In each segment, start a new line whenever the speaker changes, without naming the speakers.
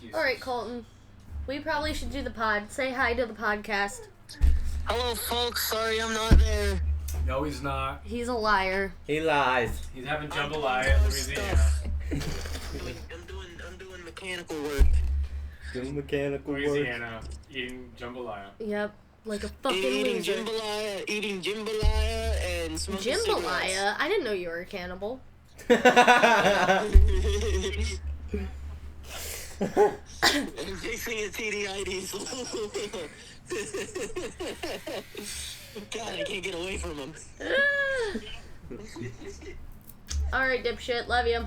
excuses.
Alright, Colton. We probably should do the pod. Say hi to the podcast.
Hello, folks. Sorry I'm not there.
No, he's not.
He's a liar.
He lies.
He's having jambalaya in Louisiana.
I'm doing mechanical work.
Doing mechanical work.
Louisiana, eating jambalaya.
Yep. Like a fucking
Eating
loser.
jambalaya and smoking
Jambalaya? I didn't know you were a cannibal.
cigarettes. Fixing a TDID. God, I can't get away from him.
Alright, dipshit. Love you.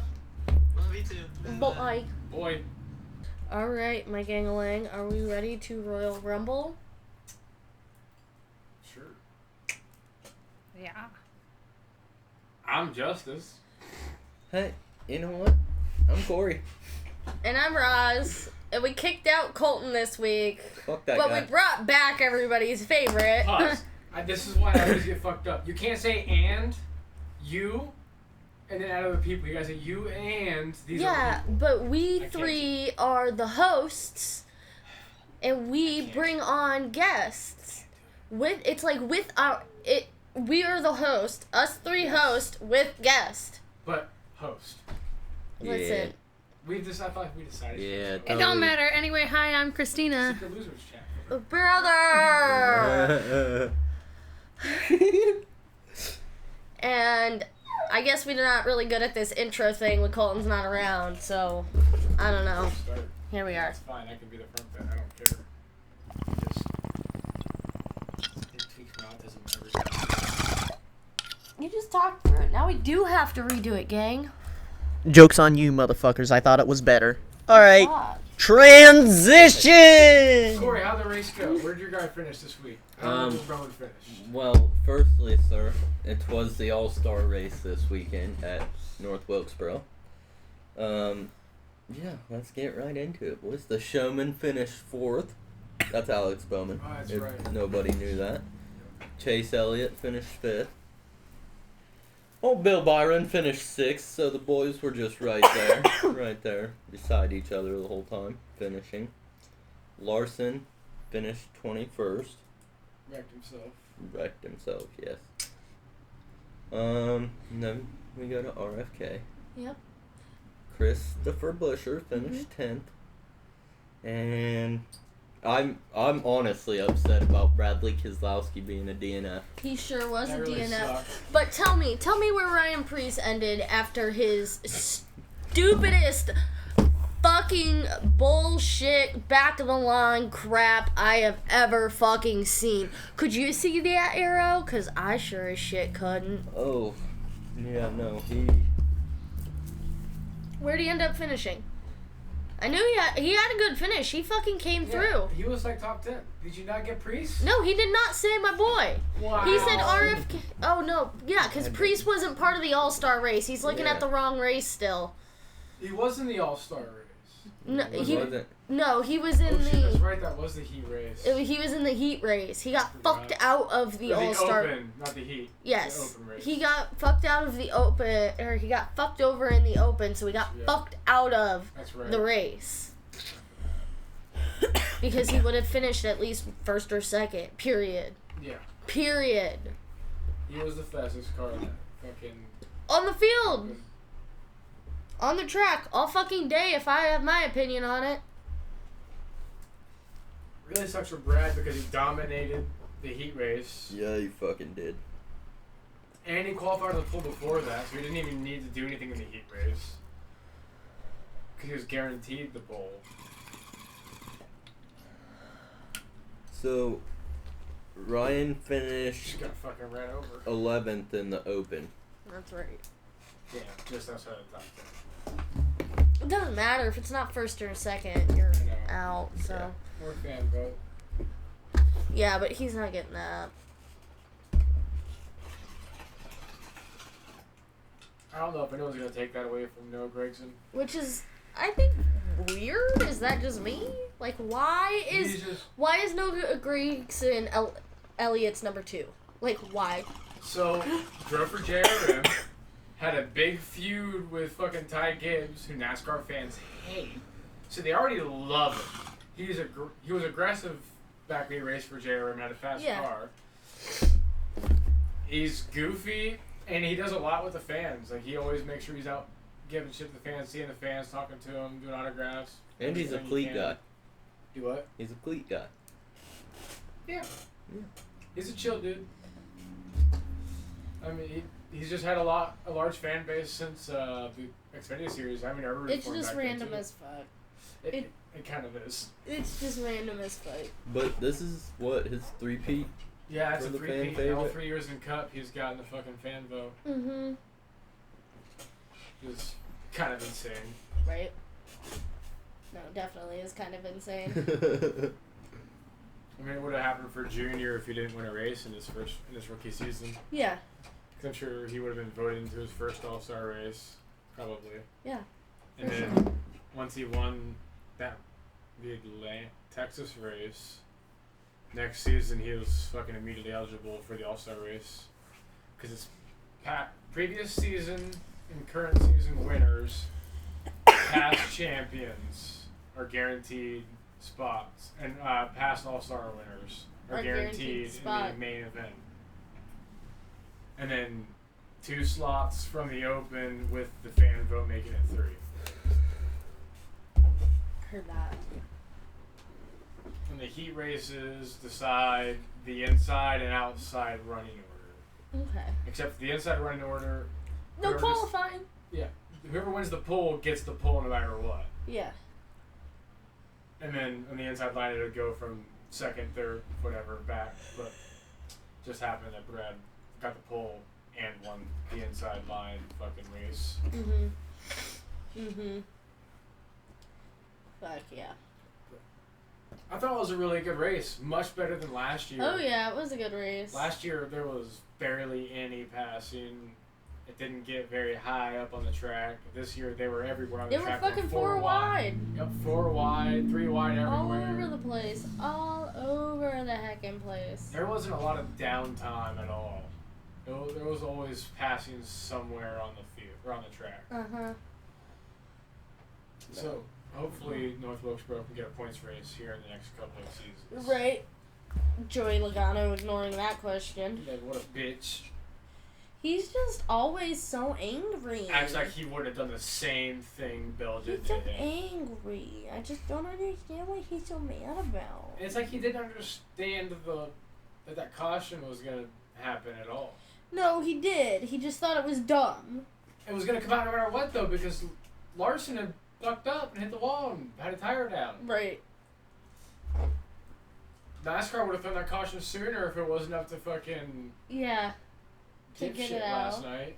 Love you too.
Bye.
Boy.
Alright, my gang-a-lang. Are we ready to Royal Rumble?
Sure.
Yeah.
I'm Justice.
Hey, you know what? I'm Corey.
And I'm Roz. And we kicked out Colton this week.
Fuck that
But
guy.
we brought back everybody's favorite.
Pause. This is why I always get fucked up. You can't say and, you, and then add other people. You guys say you and these other
Yeah,
people.
but we
can't.
three are the hosts. And we bring on guests. We are the host. Us three host with guest.
But host.
Listen.
I feel like we decided.
Yeah,
It don't matter. Anyway, hi, I'm Christina.
Secret Losers chat.
Brother! And I guess we're not really good at this intro thing when Colton's not around, so I don't know.
Start.
Here we are.
That's fine. I can be the front then. I don't care. It tweaks my autism every time.
You just talked through it. Now we do have to redo it, gang.
Joke's on you, motherfuckers. I thought it was better. Alright.
Fuck.
Transition!
Corey, how'd the race go? Where'd your guy finish this week? How did Rowan finish?
Well, firstly, sir, it was the AllStar race this weekend at North Wilkesboro. Yeah, let's get right into it, boys. The showman finished 4th. That's Alex Bowman.
Oh, that's
if
right.
nobody knew that. Chase Elliott finished 5th. Old Bill Byron finished 6th, so the boys were just right there. Right there, beside each other the whole time, finishing. Larson finished 21st.
Wrecked himself.
Yes. And then we go to RFK.
Yep.
Christopher Busher finished 10th. And I'm honestly upset about Bradley Keselowski being a DNF.
He sure was
That
a
really
DNF.
sucked.
But tell me where Ryan Preece ended after his stupidest fucking bullshit back of the line crap I have ever fucking seen. Could you see that arrow? Cause I sure as shit couldn't.
Oh, yeah, no,
Where'd he end up finishing? I knew he had a good finish. He fucking came through.
He was like top 10. Did you not get Priest?
No, he did not say my boy.
Wow.
He said RFK. Oh no, yeah, because Priest wasn't part of the All-Star race. He's looking
Yeah.
at the wrong race still.
He was in the All-Star race.
No,
Was
he
it?
was in
Oh shit, that's
the.
right. That was the Heat race.
He was in the Heat race. He got
Forgot.
fucked out of the
The
All-Star.
Open, not the Heat.
Yes,
The Open race.
he got fucked out of the Open, or he got fucked over in the Open, so he got
Yeah.
fucked out of
That's right.
the race. Because he would have finished at least first or second. Period.
Yeah.
Period.
He was the fastest car in that fucking.
On the field. On the track. All fucking day if I have my opinion on it.
Really sucks for Brad because he dominated the Heat race.
Yeah, you fucking did.
And he qualified on the pole before that, so he didn't even need to do anything in the Heat race. Because he was guaranteed the pole.
So, Ryan finished
Just got fucking ran over.
11th in the Open.
That's right.
Yeah, just outside the top 10.
It doesn't matter if it's not first or second. You're
I know.
out. So
More fan vote.
yeah, but he's not getting that.
I don't know if anyone's going to take that away from Noah Gragson.
Which is, I think, weird. Is that just me? Like, why is Noah Gragson Elliott's number 2? Like, why?
So, drove for JRM, had a big feud with fucking Ty Gibbs, who NASCAR fans hate. So they already love him. He was aggressive back when he raced for JRM and had a fast car. He's goofy, and he does a lot with the fans. Like, he always makes sure he's out giving shit to the fans, seeing the fans, talking to them, doing autographs.
And he's a cleat guy.
Do what?
He's a cleat guy.
Yeah. He's a chill dude. I mean, he's just had a large fan base since the Xfinity series. I mean,
it's just random as fuck.
It kind of is.
It's just random as fuck.
But this is what his 3-peat.
Yeah, it's
for
a
the fan
3-peat.
favorite.
All 3 years in Cup, he's gotten the fucking fan vote.
Mm-hmm.
It was kind of insane.
Right? No, definitely is kind of insane.
I mean, it would have happened for Junior if he didn't win a race in his rookie season.
Yeah.
Because I'm sure he would have been voted into his first All-Star race, probably.
Yeah.
And then once he won the Texas race, next season he was fucking immediately eligible for the All-Star race. Because it's previous season and current season winners, past champions are guaranteed spots, and past All-Star winners are guaranteed in the main event. And then 2 slots from the Open with the fan vote making it 3.
Heard that.
And the heat races decide the inside and outside running order.
Okay.
Except for the inside running order.
No qualifying.
Whoever wins the pole gets the pole no matter what.
Yeah.
And then on the inside line, it would go from second, third, whatever, back. But just happened that Brad got the pole and won the inside line fucking race.
Fuck yeah.
I thought it was a really good race. Much better than last year.
Oh yeah, it was a good race.
Last year, there was barely any passing. It didn't get very high up on the track. This year, they were everywhere on the track.
They were fucking 4 wide.
Yep, 4 wide, 3 wide everywhere.
All over the place. All over the heckin' place.
There wasn't a lot of downtime at all. There was always passing somewhere on the field or on the track.
Uh-huh.
So, hopefully, North Wilkesboro can get a points race here in the next couple of seasons.
Right. Joey Logano ignoring that question.
Yeah, what a bitch.
He's just always so angry.
Acts like he would have done the same thing Bill did
He's
to
just
him.
angry. I just don't understand what he's so mad about.
It's like he didn't understand that caution was going to happen at all.
No, he did. He just thought it was dumb.
It was going to come out no matter what, though, because Larson had fucked up and hit the wall and had a tire down.
Right.
NASCAR would have thrown that caution sooner if it wasn't up to fucking
Yeah. To
dip
get
shit
it out.
last night.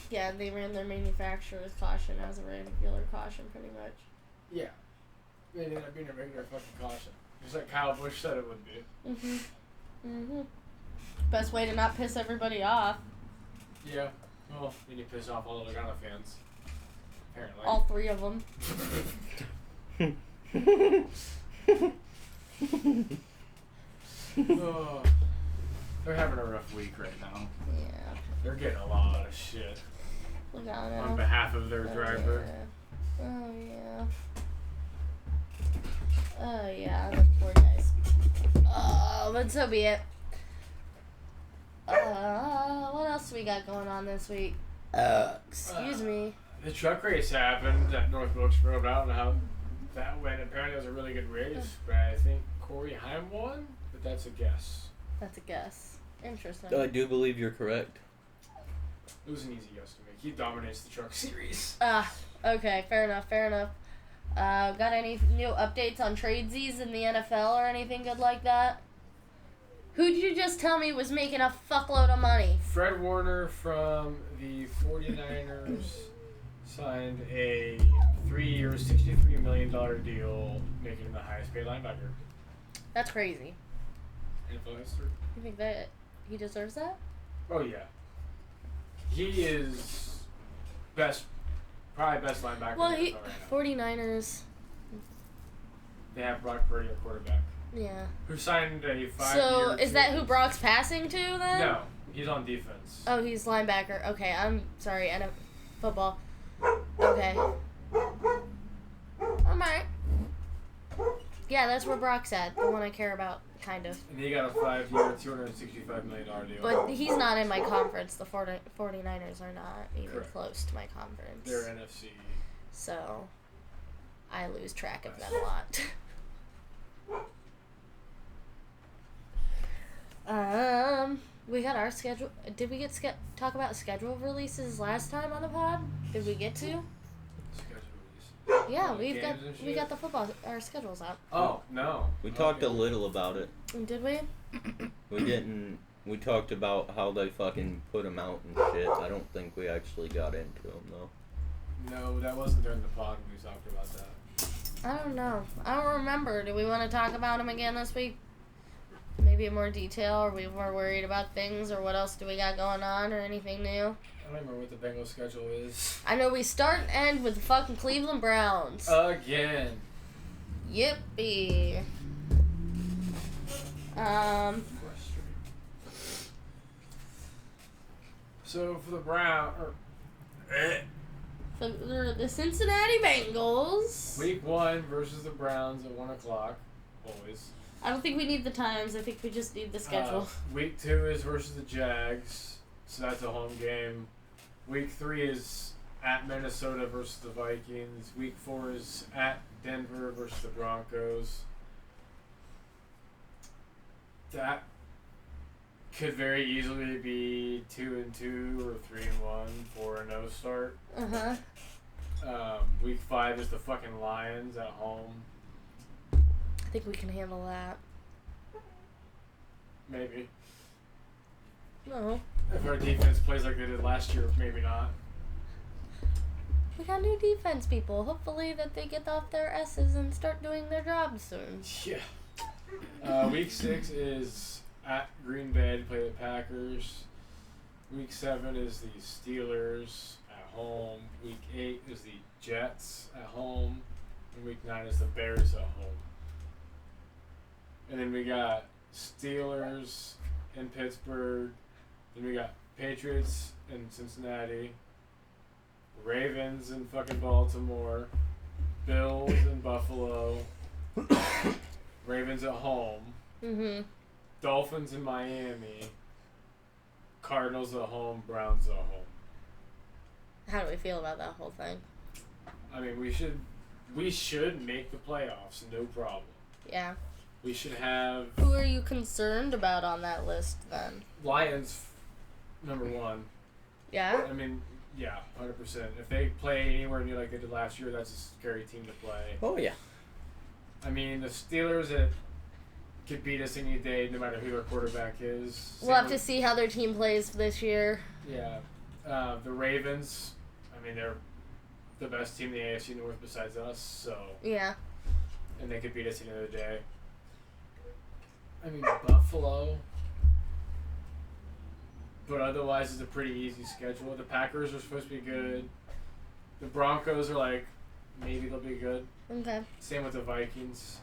Yeah, they ran their manufacturer's caution as a regular caution, pretty much.
Yeah. It ended up being a regular fucking caution. Just like Kyle Busch said it would be.
Best way to not piss everybody off.
Yeah. Well, then you piss off all the Logano fans. Apparently.
All 3 of them.
Oh, they're having a rough week right now.
Yeah.
They're getting a lot of shit
Logano.
on behalf of their driver.
Yeah. Oh, yeah. Oh, yeah. The poor guys. Oh, but so be it. What else we got going on this week? Excuse me.
The truck race happened at North Wilkesboro, but I don't know how that went. Apparently, it was a really good race, but I think Corey Heim won, but that's a guess.
That's a guess. Interesting.
I do believe you're correct.
It was an easy guess to make. He dominates the truck series.
Okay, fair enough. Got any new updates on tradesies in the NFL or anything good like that? Who'd you just tell me was making a fuckload of money?
Fred Warner from the 49ers signed a 3-year, $63 million deal, making him the highest paid linebacker.
That's crazy.
NFL history.
You think that he deserves that?
Oh, yeah. He is probably best linebacker
Well,
in the NFL right now.
49ers.
They have Brock Purdy at quarterback,
Yeah.
who signed a 5-year.
So, is that who Brock's passing to then?
No, he's on defense.
Oh, he's linebacker. Okay, I'm sorry. Football. Okay. Alright. Yeah, that's where Brock's at. The one I care about, kind of.
And he got a 5-year, $265 million deal.
But he's not in my conference. The 49ers are not even
Correct.
close to my conference.
They're NFC.
So, I lose track of them a lot. We got our schedule. Did we get talk about schedule releases last time on the pod? Did we get to?
Schedule release.
Yeah,
Games and
we
shit?
got the football our schedules out.
Oh, no.
We talked a
Okay.
little about it.
Did we?
We didn't. We talked about how they fucking put them out and shit. I don't think we actually got into them though.
No, that wasn't during the pod when we talked about that.
I don't know. I don't remember. Do we want to talk about them again this week? Maybe in more detail, or we were worried about things, or what else do we got going on, or anything new?
I don't remember what the Bengals schedule is.
I know we start and end with the fucking Cleveland Browns.
Again.
Yippee.
So for the
The Cincinnati Bengals.
Week 1 versus the Browns at 1 o'clock, always.
I don't think we need the times. I think we just need the schedule.
Week 2 is versus the Jags, so that's a home game. Week 3 is at Minnesota versus the Vikings. Week 4 is at Denver versus the Broncos. That could very easily be 2-2 or 3-1 for a no start. Week 5 is the fucking Lions at home.
I think we can handle that.
Maybe.
No.
If our defense plays like they did last year, maybe not.
We got new defense people. Hopefully that they get off their S's and start doing their jobs soon.
Yeah. Week 6 is at Green Bay to play the Packers. Week 7 is the Steelers at home. Week 8 is the Jets at home. And week 9 is the Bears at home. And then we got Steelers in Pittsburgh. Then we got Patriots in Cincinnati. Ravens in fucking Baltimore. Bills in Buffalo. Ravens at home.
Mm-hmm.
Dolphins in Miami. Cardinals at home. Browns at home.
How do we feel about that whole thing?
I mean, we should make the playoffs, no problem.
Yeah.
We should have
Who are you concerned about on that list then?
Lions number 1.
Yeah?
I mean, yeah, 100%. If they play anywhere near like they did last year, that's a scary team to play.
Oh yeah.
I mean, the Steelers that could beat us any day, no matter who their quarterback is.
We'll have to see how their team plays this year.
Yeah. The Ravens, I mean, they're the best team in the AFC North besides us, so.
Yeah.
And they could beat us any other day. I mean, Buffalo. But otherwise, it's a pretty easy schedule. The Packers are supposed to be good. The Broncos are like, maybe they'll be good.
Okay.
Same with the Vikings.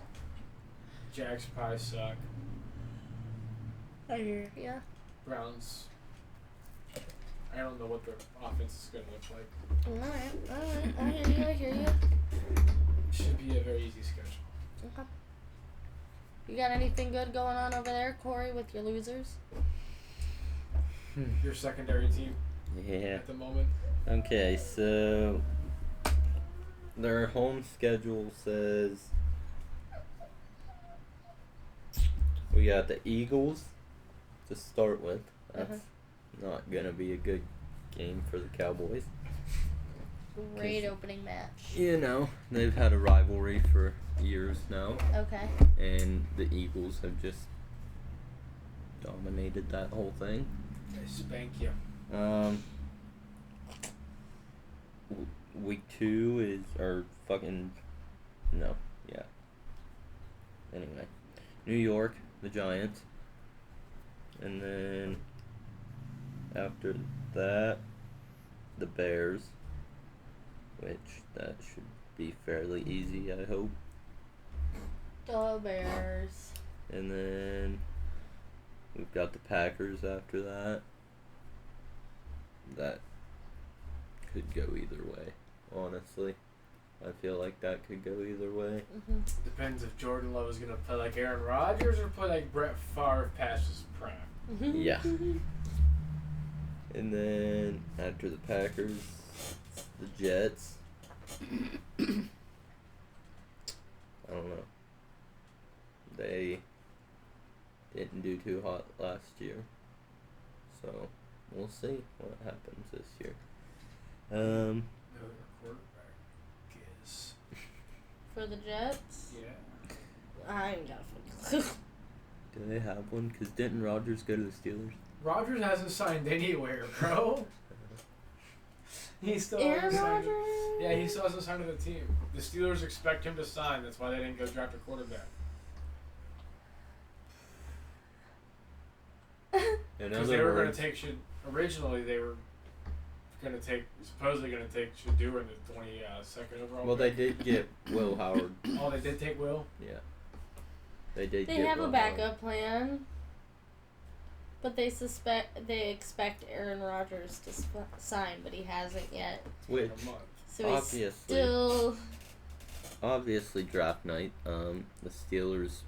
Jags probably suck.
I hear ya.
Browns. I don't know what their offense is going to look like.
Alright. I hear you.
Should be a very easy schedule.
Okay. You got anything good going on over there, Corey, with your losers?
Your secondary team
Yeah.
at the moment.
Okay, so their home schedule says we got the Eagles to start with. That's not gonna be a good game for the Cowboys.
Great opening match.
You know, they've had a rivalry for years now,
Okay.
and the Eagles have just dominated that whole thing.
They spank you.
Week 2 is Anyway, New York, the Giants, and then after that, the Bears, which that should be fairly easy, I hope.
The Bears.
And then we've got the Packers after that. That could go either way. Honestly, I feel like that could go either way.
Depends if Jordan Love is gonna play like Aaron Rodgers or play like Brett Favre past his prime.
Yeah. And then after the Packers, the Jets. I don't know. They didn't do too hot last year. So we'll see what happens this year.
Who their quarterback is.
For the Jets?
Yeah.
I ain't got a fucking clue.
Do they have one? Because didn't Rodgers go to the Steelers?
Rodgers hasn't signed anywhere, bro. He still
Aaron
hasn't signed.
Rodgers?
Yeah, he still hasn't signed to the team. The Steelers expect him to sign. That's why they didn't go draft a quarterback. Because they were going to take originally they were going to take supposedly going to take Shador in the 22nd overall.
Well, they did get Will Howard.
Oh, they did take Will.
Yeah. They did.
They
get
have
Will
a
Howard.
backup plan, but they expect Aaron Rodgers to sign, but he hasn't yet.
Which
A month.
So he's still.
obviously draft night. The Steelers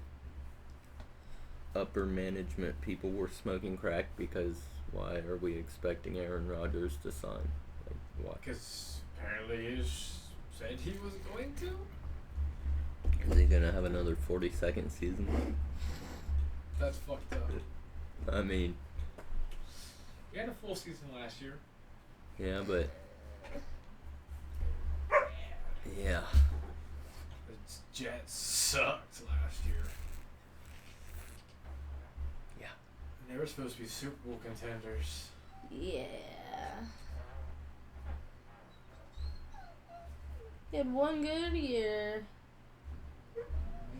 upper management people were smoking crack because why are we expecting Aaron Rodgers to sign? Like, why?
Because apparently he said he was going to.
Is he gonna have another 42nd season?
That's fucked up.
I mean,
We had a full season last year.
yeah, but yeah,
The Jets sucked last year.
Yeah.
And they were supposed to be Super Bowl contenders.
Yeah. He had one good year.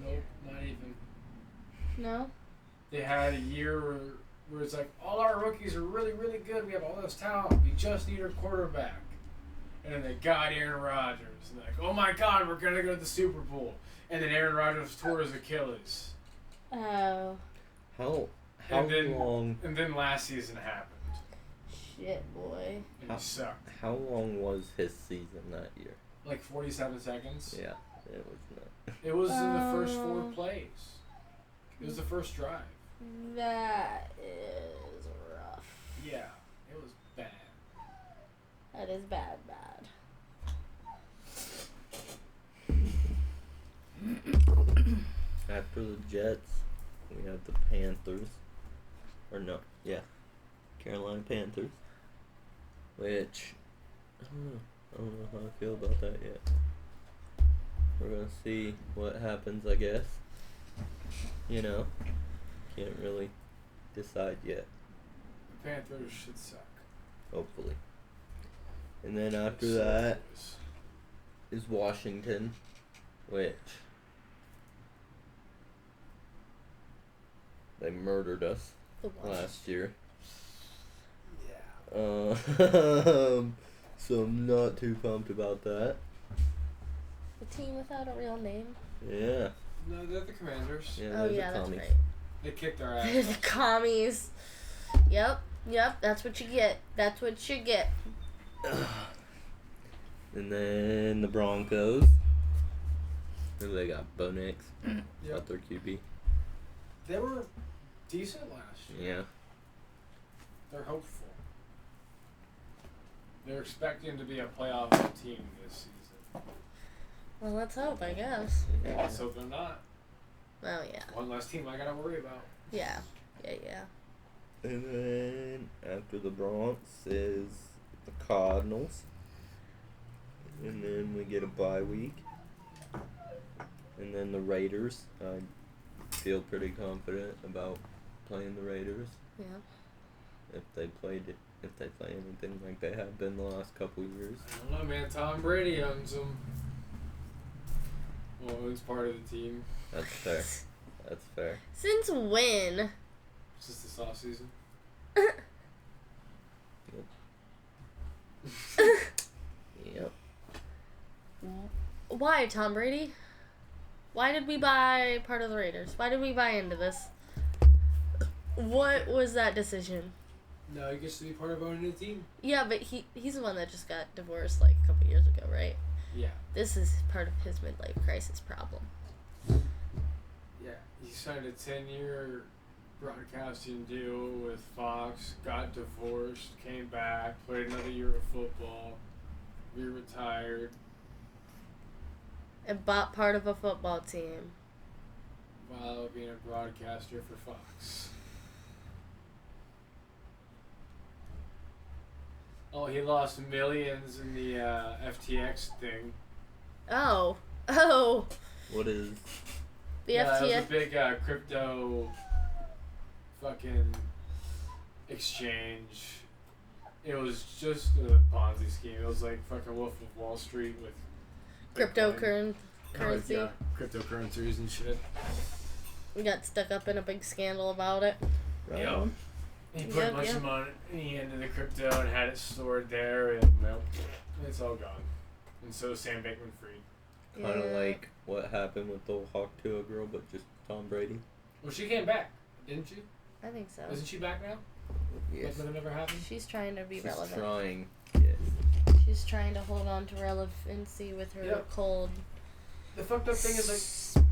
Nope, not even.
No?
They had a year where it's like, all our rookies are really, really good. We have all this talent. We just need a quarterback. And then they got Aaron Rodgers. And they're like, oh my God, we're going to go to the Super Bowl. And then Aaron Rodgers tore his Achilles.
Oh.
how
And then-
long?
And then last season happened.
Shit, boy.
And he sucked.
How long was his season that year?
Like 47 seconds.
Yeah, it was not.
It was in the first 4
Oh.
plays. It was the first drive.
That is rough.
Yeah, it was bad.
That is bad.
After the Jets, we have the Panthers. Or no, yeah, Carolina Panthers. Which I don't know how I feel about that yet. We're gonna see what happens, I guess. You know, can't really decide yet.
The Panthers should suck.
Hopefully. And then after
They suck
that
always.
is Washington, which they murdered us
The one.
last year.
Yeah.
So I'm not too pumped about that.
The team without a real name.
Yeah.
No, they're the Commanders.
Yeah,
Oh
those are
yeah, that's
commies.
right.
They kicked our
They're
ass.
the commies. Yep. That's what you get. That's what you get.
And then the Broncos. Who they got? Bo Nix.
Yep.
Got their QB.
They were decent last year.
Yeah.
They're hopeful. They're expecting to be a playoff team this season.
Well, let's hope, I guess.
Let's hope they're not.
Oh yeah.
One less team I gotta worry about.
Yeah.
And then after the Bronx is the Cardinals. And then we get a bye week. And then the Raiders. I feel pretty confident about playing the Raiders.
Yeah.
If they play anything like they have been the last couple years.
I don't know, man. Tom Brady owns them. Well, owns part of the team.
That's fair. That's fair.
Since when?
Just this off season.
Yep.
Why Tom Brady? Why did we buy part of the Raiders? Why did we buy into this? What was that decision?
Now he gets to be part of owning a team.
Yeah, but he's the one that just got divorced like a couple years ago, right?
Yeah.
This is part of his midlife crisis problem.
Yeah. He signed a 10-year broadcasting deal with Fox, got divorced, came back, played another year of football, retired.
And bought part of a football team.
While being a broadcaster for Fox. Oh, he lost millions in the FTX thing.
Oh.
What is?
The
Yeah, it was
FTX.
a big crypto fucking exchange. It was just a Ponzi scheme. It was like fucking Wolf of Wall Street with Bitcoin.
Cryptocurrency.
Yeah, cryptocurrencies and shit.
We got stuck up in a big scandal about it.
Right
Yeah.
on.
He put a bunch
Yep.
of money into the crypto and had it stored there, and well, it's all gone. And so is Sam Bankman-Fried.
Kind of like what happened with the whole Hawk Tuah girl, but just Tom Brady.
Well, she came back, didn't she?
I think so.
Isn't she back now?
Yes.
Like nothing ever happened?
She's trying to be
She's
relevant.
trying. Yes.
She's trying to hold on to relevancy with her
Yep.
cold,
The fucked up thing is, like,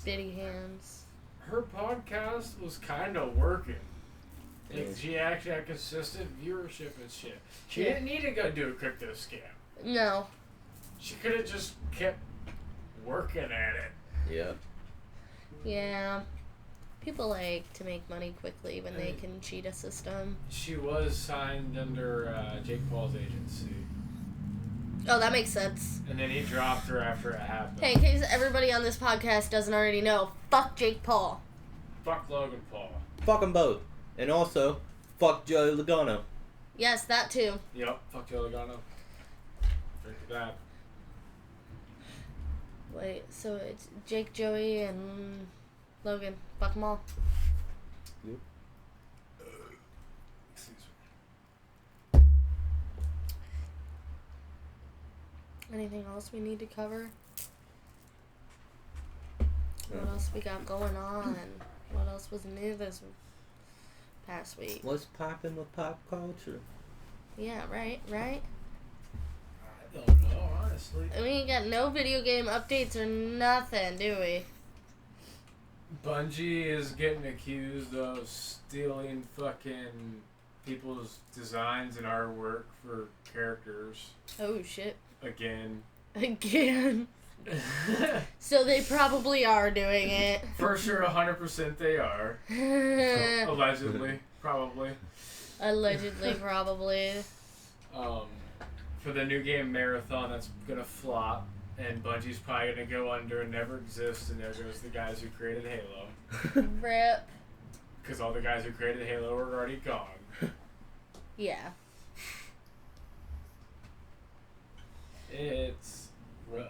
bitty hands.
her podcast was kind of working. Like,
Yeah.
she actually had consistent viewership and shit. She
Yeah.
didn't need to go do a crypto scam.
No.
She could have just kept working at it.
Yeah.
Yeah. People like to make money quickly when they
Hey.
can cheat a system.
She was signed under Jake Paul's agency.
Oh, that makes sense.
And then he dropped her after it happened.
Hey, in case everybody on this podcast doesn't already know, fuck Jake Paul.
Fuck Logan Paul.
Fuck them both. And also, fuck Joey Logano.
Yes, that too.
Yep, fuck Joe Logano. Drink to that.
Wait, so it's Jake, Joey, and Logan. Fuck them all.
Excuse me.
Anything else we need to cover?
No.
What else we got going on? What else was new this past week?
What's poppin' with pop culture?
Yeah, right?
I don't know, honestly.
We ain't got no video game updates or nothing, do we?
Bungie is getting accused of stealing fucking people's designs and artwork for characters.
Oh shit.
Again.
Again. So they probably are doing it.
For sure, 100% they are. Allegedly. Probably.
Allegedly, probably.
For the new game Marathon, that's gonna flop, and Bungie's probably gonna go under and never exist, and there goes the guys who created Halo.
Rip.
Because all the guys who created Halo are already gone.
Yeah.
It's rough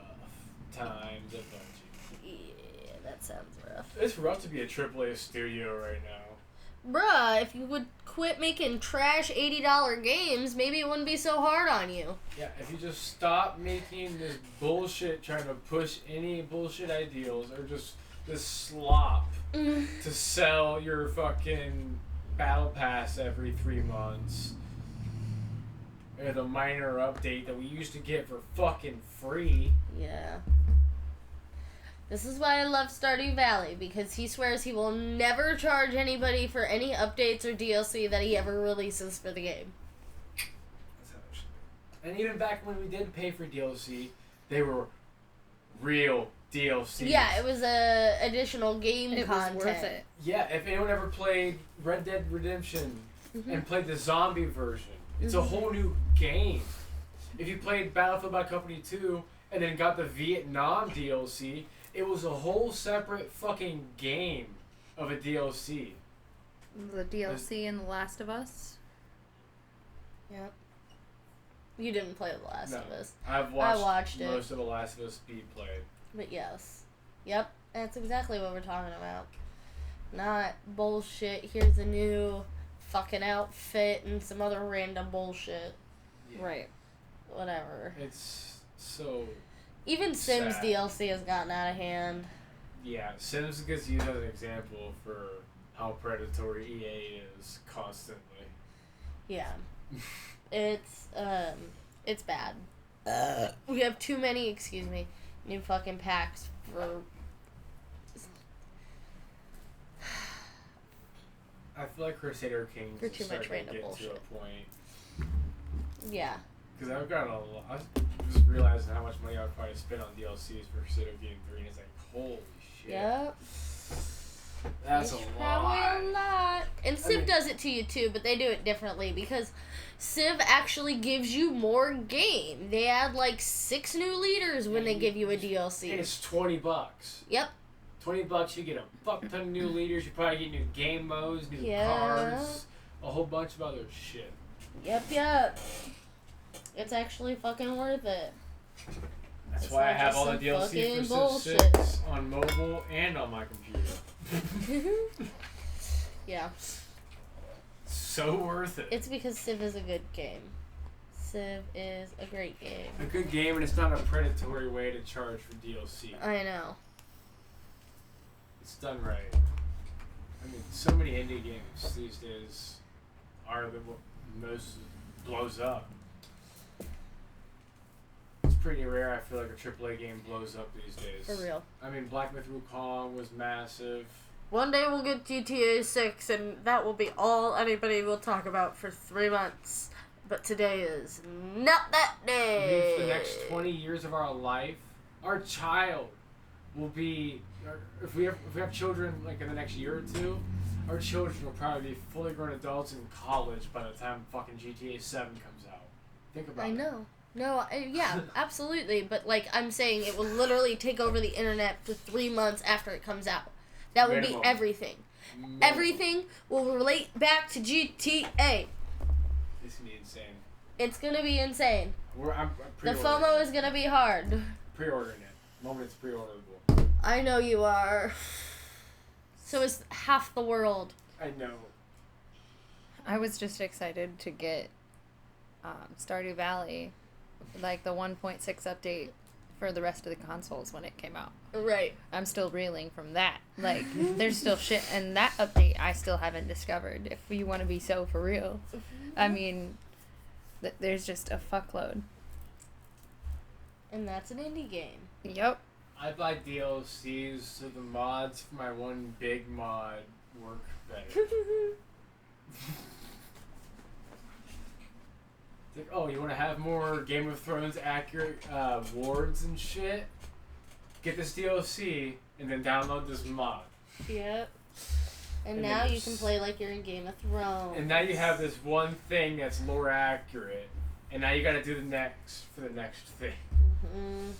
times at Bungie.
Yeah, that sounds rough.
It's rough to be a AAA studio right now.
Bruh, if you would quit making trash $80 games, maybe it wouldn't be so hard on you.
Yeah, if you just stop making this bullshit, trying to push any bullshit ideals, or just this slop to sell your fucking battle pass every 3 months, or the minor update that we used to get for fucking free.
Yeah. This is why I love Stardew Valley, because he swears he will never charge anybody for any updates or DLC that he ever releases for the game.
That's how it should be. And even back when we did pay for DLC, they were real DLCs.
Yeah, it was additional game
It
content.
was worth it.
Yeah, if anyone ever played Red Dead Redemption and played the zombie version, it's a whole new game. If you played Battlefield Bad Company 2 and then got the Vietnam DLC, it was a whole separate fucking game of a DLC.
The DLC in The Last of Us.
Yep. You didn't play The Last
No.
of Us.
I've
watched it.
most of The Last of Us be played.
But yes. Yep, that's exactly what we're talking about. Not bullshit, here's a new fucking outfit and some other random bullshit.
Yeah.
Right.
Whatever.
It's so...
Even Sims
sad.
DLC has gotten out of hand.
Yeah, Sims gets used as an example for how predatory EA is constantly.
Yeah. It's bad. We have too many, new fucking packs for...
I feel like Crusader Kings
For too
is
much
starting to
random
get
bullshit.
to a point.
Yeah.
Because I've got a lot. I was just realizing how much money I would probably spend on DLCs for Crusader Game 3, and it's like, holy shit.
Yep.
That's
It's
a
probably
lot.
a lot. And
I
Civ
mean-
does it to you too, but they do it differently because Civ actually gives you more game. They add like 6 new leaders when they give you a
And
DLC.
it's $20.
Yep.
$20, you get a fuck ton of new leaders. You probably get new game modes, new
Yeah.
cards, a whole bunch of other shit.
Yep. It's actually fucking worth it.
That's
It's
why I
not
have
just
all the
some
DLC
fucking
for Civ
bullshit.
6 on mobile and on my computer.
Yeah.
So worth it.
It's because Civ is a good game. Civ is a great game.
A good game, and it's not a predatory way to charge for DLC.
I know.
It's done right. I mean, so many indie games these days are the what most blows up. It's pretty rare. I feel like a AAA game blows up these days.
For real.
I mean, Black Myth Wukong was massive.
One day we'll get GTA 6, and that will be all anybody will talk about for 3 months. But today is not that
I mean,
day.
for the next 20 years of our life, our child will be. If we have children like in the next year or two, our children will probably be fully grown adults in college by the time fucking GTA 7 comes out. Think about it.
I know. No, yeah, absolutely. But, like, I'm saying it will literally take over the internet for 3 months after it comes out. That will
Minimum.
be everything.
Minimum.
Everything will relate back to GTA.
It's gonna be insane.
It's gonna be insane.
I'm
The
pre-ordering
FOMO
it.
is gonna be hard.
Pre-ordering it. Moment it's pre-orderable.
I know you are. So is half the world.
I know.
I was just excited to get Stardew Valley, like the 1.6 update for the rest of the consoles when it came out.
Right.
I'm still reeling from that. Like, there's still shit, and that update I still haven't discovered, if you want to be so for real. I mean, there's just a fuckload.
And that's an indie game.
Yep.
I buy DLCs so the mods for my one big mod work better. It's like, oh, you want to have more Game of Thrones accurate wards and shit? Get this DLC and then download this mod.
Yep. And
And
now
then
you can play like you're in Game of Thrones.
And now you have this one thing that's lore accurate, and now you got to do the next for the next thing.
Mhm.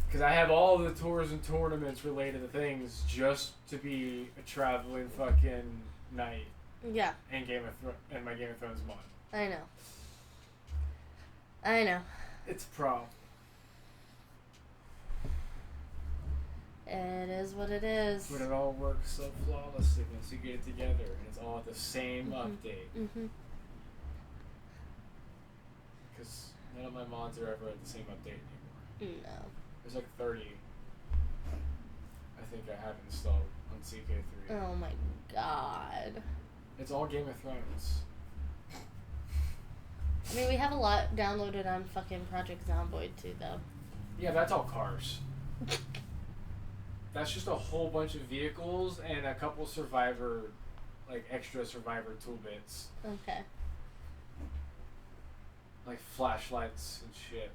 Because I have all the tours and tournaments related to things just to be a traveling fucking knight
Yeah,
and and my Game of Thrones mod.
I know. I know.
It's a problem.
It is what it is.
But it all works so flawlessly once you get it together, and it's all at the same update.
Mhm.
Because none of my mods are ever at the same update anymore.
No.
There's like 30. I think I have installed on CK3.
Oh my god.
It's all Game of Thrones.
I mean, we have a lot downloaded on fucking Project Zomboid too, though.
Yeah, that's all cars. That's just a whole bunch of vehicles and a couple Survivor, like extra Survivor tool bits.
Okay.
Like flashlights and shit.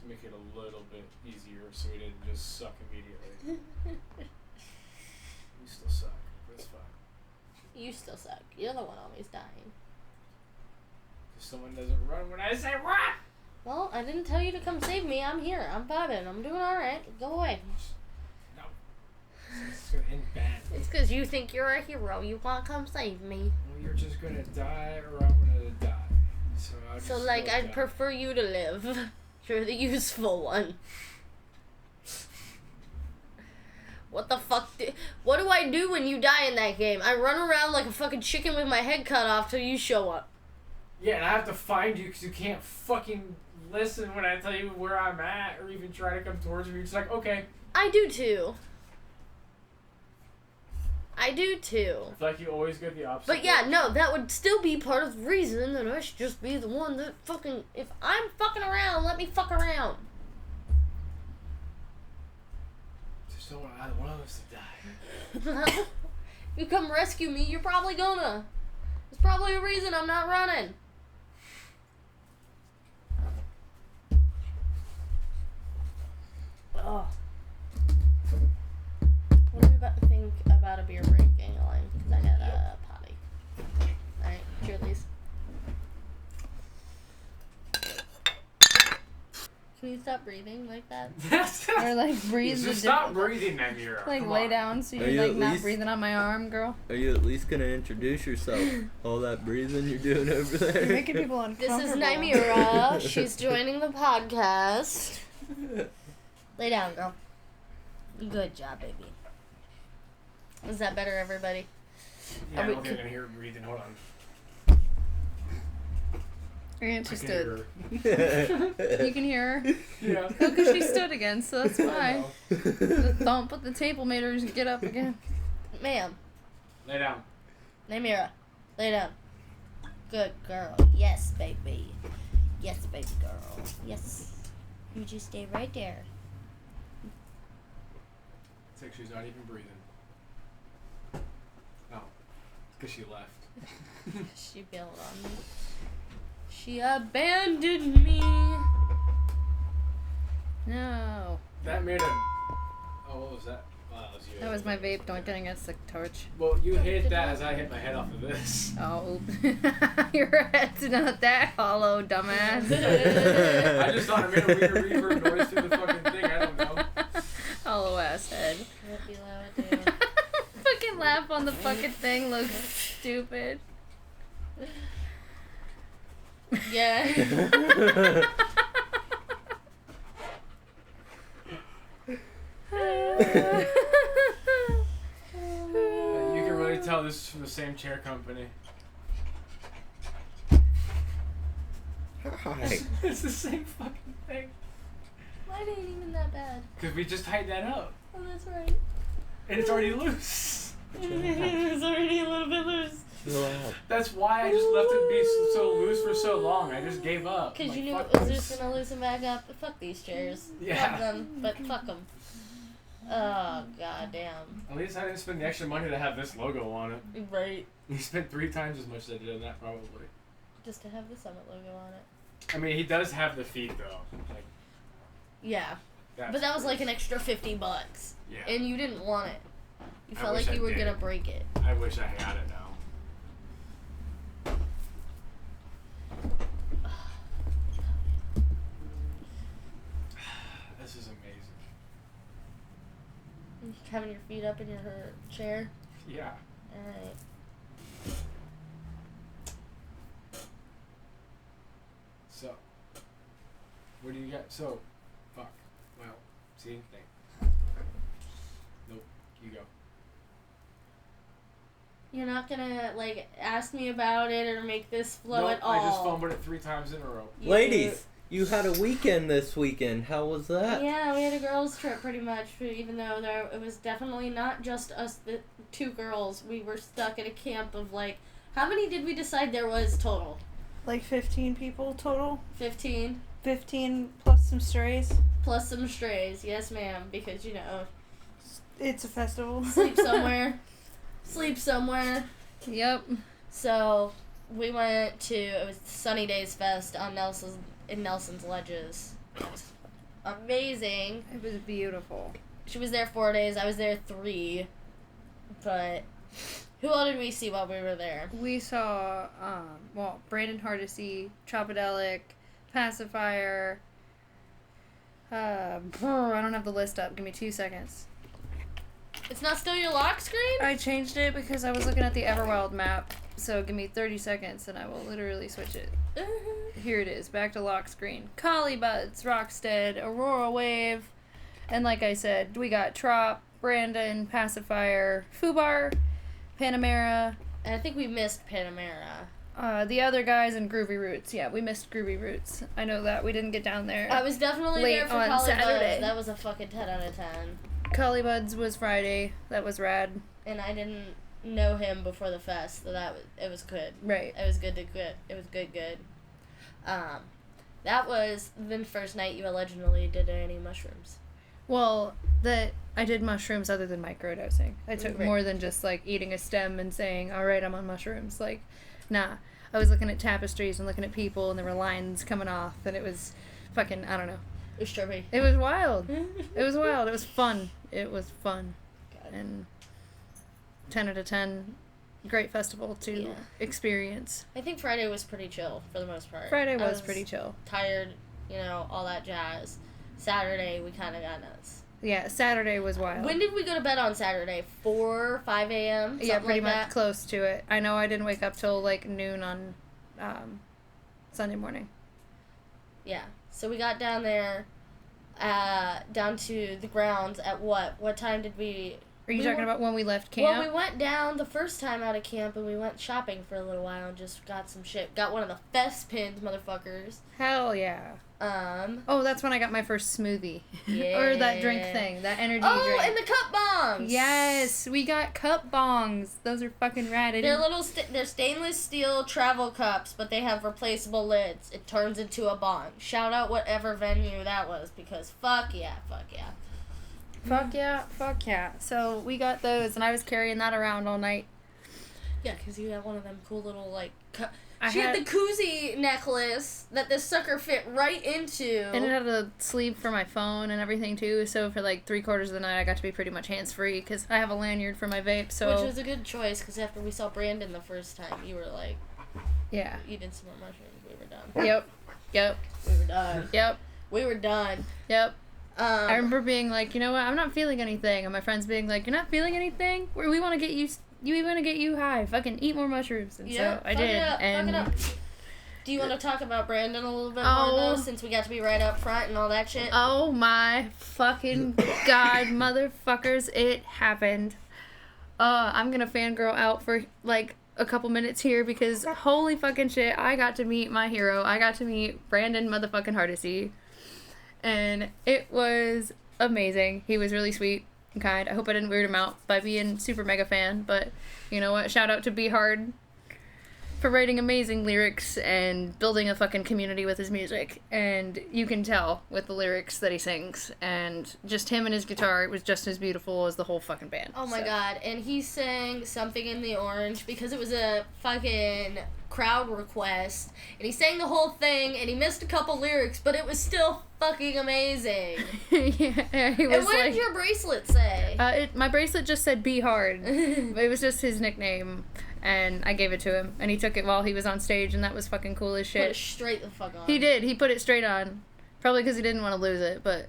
To make it a little bit easier so we didn't just suck immediately. We still suck, but it's fine.
You still suck. You're the one always dying.
If someone doesn't run when I say run!
Well, I didn't tell you to come save me. I'm here. I'm vibing. I'm doing alright. Go away.
No. It's gonna end bad.
It's because you think you're a hero. You want to come save me.
Well, you're just gonna die or I'm gonna die. So I'll
So,
just
like,
go
I'd
die.
prefer you to live. You're the useful one. What the fuck? What do I do when you die in that game? I run around like a fucking chicken with my head cut off till you show up.
Yeah, and I have to find you because you can't fucking listen when I tell you where I'm at or even try to come towards me. You're just like, okay.
I do too. I do too.
I feel like you always get the opposite.
But yeah, no, that would still be part of the reason that I should just be the one that fucking... If I'm fucking around, let me fuck around.
Just don't want either one of us to die.
You come rescue me, you're probably gonna. There's probably a reason I'm not running. Oh. What do you think about a beer break, Daniel? Because I got a potty. Alright, cheers. Can you stop breathing like that?
Or like breathe.
Just stop breathing, Namira.
Like
Come
lay
on.
down so
Are
you're
you
like
at
not
least-
breathing on my arm, girl.
Are you at least gonna introduce yourself? All that breathing you're doing over there.
You're making people
This
uncomfortable.
is Naimira. She's joining the podcast. Lay down, girl. Good job, baby. Is that better, everybody?
Yeah, I
Are we-
don't think I can hear her breathing. Hold on.
And she
I can
stood.
hear her.
You can hear her?
Yeah.
No, because she stood again, so that's
I
why.
know.
The thump at the table made her get up again.
Ma'am.
Lay down.
Naimira. Lay down. Good girl. Yes, baby. Yes, baby girl. Yes. You just stay right there.
It's like she's not even breathing. Oh. It's because she left.
She bailed on me. She abandoned me.
No.
That made a... Oh, what was that? Oh, that was you.
That was my vape doinking against the torch.
Well, you hit that as I hit my head off of this.
Oh. Your head's not that hollow, dumbass.
I just thought it made a weird reverb noise through the fucking thing. I don't know.
Hollow ass head.
Can't be loud, dude.
Fucking laugh on the fucking thing looks stupid.
Yeah.
You can really tell this is from the same chair company.
Hi.
It's the same fucking thing.
Mine ain't even that bad.
Because we just tightened that up.
Oh, that's right.
And it's already loose.
It's already a little bit loose.
That's why I just left it be so loose for so long. I just gave up.
Because
I'm
you knew
like,
it
fuck
was
this.
just gonna loosen back up. Fuck these chairs.
Yeah.
Love them, but fuck them. Oh, goddamn.
At least I didn't spend the extra money to have this logo on it.
Right.
You spent 3 times as much as I did on that, probably.
Just to have the Summit logo on it.
I mean, he does have the feet, though. Like,
Yeah.
that's
But that was like
crazy.
an extra $50.
Yeah.
And you didn't want it. You
I
felt
wish
like
I
you were
did.
gonna break it.
I wish I had it now. This is amazing.
Having your feet up in your chair.
Yeah.
Alright.
So, what do you got? So, fuck. Well, same thing. Nope. You go.
You're not gonna, like, ask me about it or make this flow
Nope,
at all.
I just fumbled it 3 times in a row.
You-
Ladies, you had a weekend this weekend. How was that?
Yeah, we had a girls' trip pretty much, even though it was definitely not just us, the 2 girls. We were stuck at a camp of, like, how many did we decide there was total?
Like 15 people total.
15?
15 plus some strays.
Plus some strays, yes ma'am, because, you know,
It's a festival.
sleep somewhere. Sleep somewhere.
Yep.
So, we went to, it was Sunny Days Fest on Nelson's Ledges. It was amazing.
It was beautiful.
She was there 4 days, I was there 3. But, who all did we see while we were there?
We saw, Brandon Hardesty, Tropodelic, Pacifier. I don't have the list up. Give me 2 seconds.
It's not still your lock screen?
I changed it because I was looking at the Everwild map. So give me 30 seconds and I will literally switch it. Here it is. Back to lock screen. Collie Buds, Rockstead, Aurora Wave. And like I said, we got Trop, Brandon, Pacifier, Fubar, Panamera.
And I think we missed Panamera.
The other guys and Groovy Roots. Yeah, we missed Groovy Roots. I know that. We didn't get down there.
I was definitely
Late
there for
on
Collie
Saturday.
Buds. That was a fucking 10 out of 10.
Collie Buds was Friday. That was rad.
and I didn't know him before the fest, so it was good.
Right.
It was good. That was the first night you allegedly did any mushrooms.
Well, I did mushrooms other than microdosing. I took
Right.
more than just, like, eating a stem and saying, all right, I'm on mushrooms. Like, nah. I was looking at tapestries and looking at people, and there were lines coming off, and it was fucking, I don't know.
It was trippy.
It was wild. It was wild. It was fun.
God.
And 10 out of 10, great festival to experience.
I think Friday was pretty chill for the most part.
Friday
I
was pretty chill.
Tired, all that jazz. Saturday, we kind of got nuts.
Yeah, Saturday was wild.
When did we go to bed on Saturday? 4, 5 a.m.?
Yeah, pretty much
that?
close to it. I know I didn't wake up till like noon on Sunday morning.
Yeah. So we got down there, down to the grounds at what? What time did we...
Are you talking about when we left camp?
Well, we went down the first time out of camp and we went shopping for a little while and just got some shit. Got one of the Fest Pins, motherfuckers.
Hell yeah. Oh, that's when I got my first smoothie.
Yeah.
Or that drink thing, that energy drink.
Oh, and the cup bongs!
Yes, we got cup bongs. Those are fucking rad.
They're stainless steel travel cups, but they have replaceable lids. It turns into a bong. Shout out whatever venue that was, because fuck yeah.
Fuck yeah. So we got those, and I was carrying that around all night.
Yeah, because you had one of them cool little, like...
She
had the koozie necklace that this sucker fit right into.
And it had a sleeve for my phone and everything, too. So for, like, 3/4 of the night, I got to be pretty much hands-free, because I have a lanyard for my vape, so...
Which was a good choice, because after we saw Brandon the first time, you were like...
Yeah.
You did some more mushrooms. We were done.
Yep.
We were done.
Yep.
We were done.
Yep. I remember being like, you know what, I'm not feeling anything. And my friends being like, you're not feeling anything? We want to get you... We want to get you high. Fucking eat more mushrooms. And so I did.
Fuck it up. Do you want to talk about Brandon a little bit more, though, since we got to be right up front and all that shit?
Oh my fucking god, motherfuckers, it happened. I'm gonna fangirl out for, like, a couple minutes here because holy fucking shit, I got to meet my hero. I got to meet Brandon motherfucking Hardesty. And it was amazing. He was really sweet and kind. I hope I didn't weird him out by being super mega fan, but you know what? Shout out to Be Hard for writing amazing lyrics and building a fucking community with his music. And you can tell with the lyrics that he sings. And just him and his guitar, it was just as beautiful as the whole fucking band.
Oh my god. And he sang Something in the Orange because it was a fucking crowd request. And he sang the whole thing and he missed a couple lyrics, but it was still fucking amazing.
Yeah, he was.
And what did your bracelet say?
My bracelet just said Be Hard. It was just his nickname. And I gave it to him. And he took it while he was on stage, and that was fucking cool as shit.
Put it straight the fuck on.
He did. He put it straight on. Probably because he didn't want to lose it, but...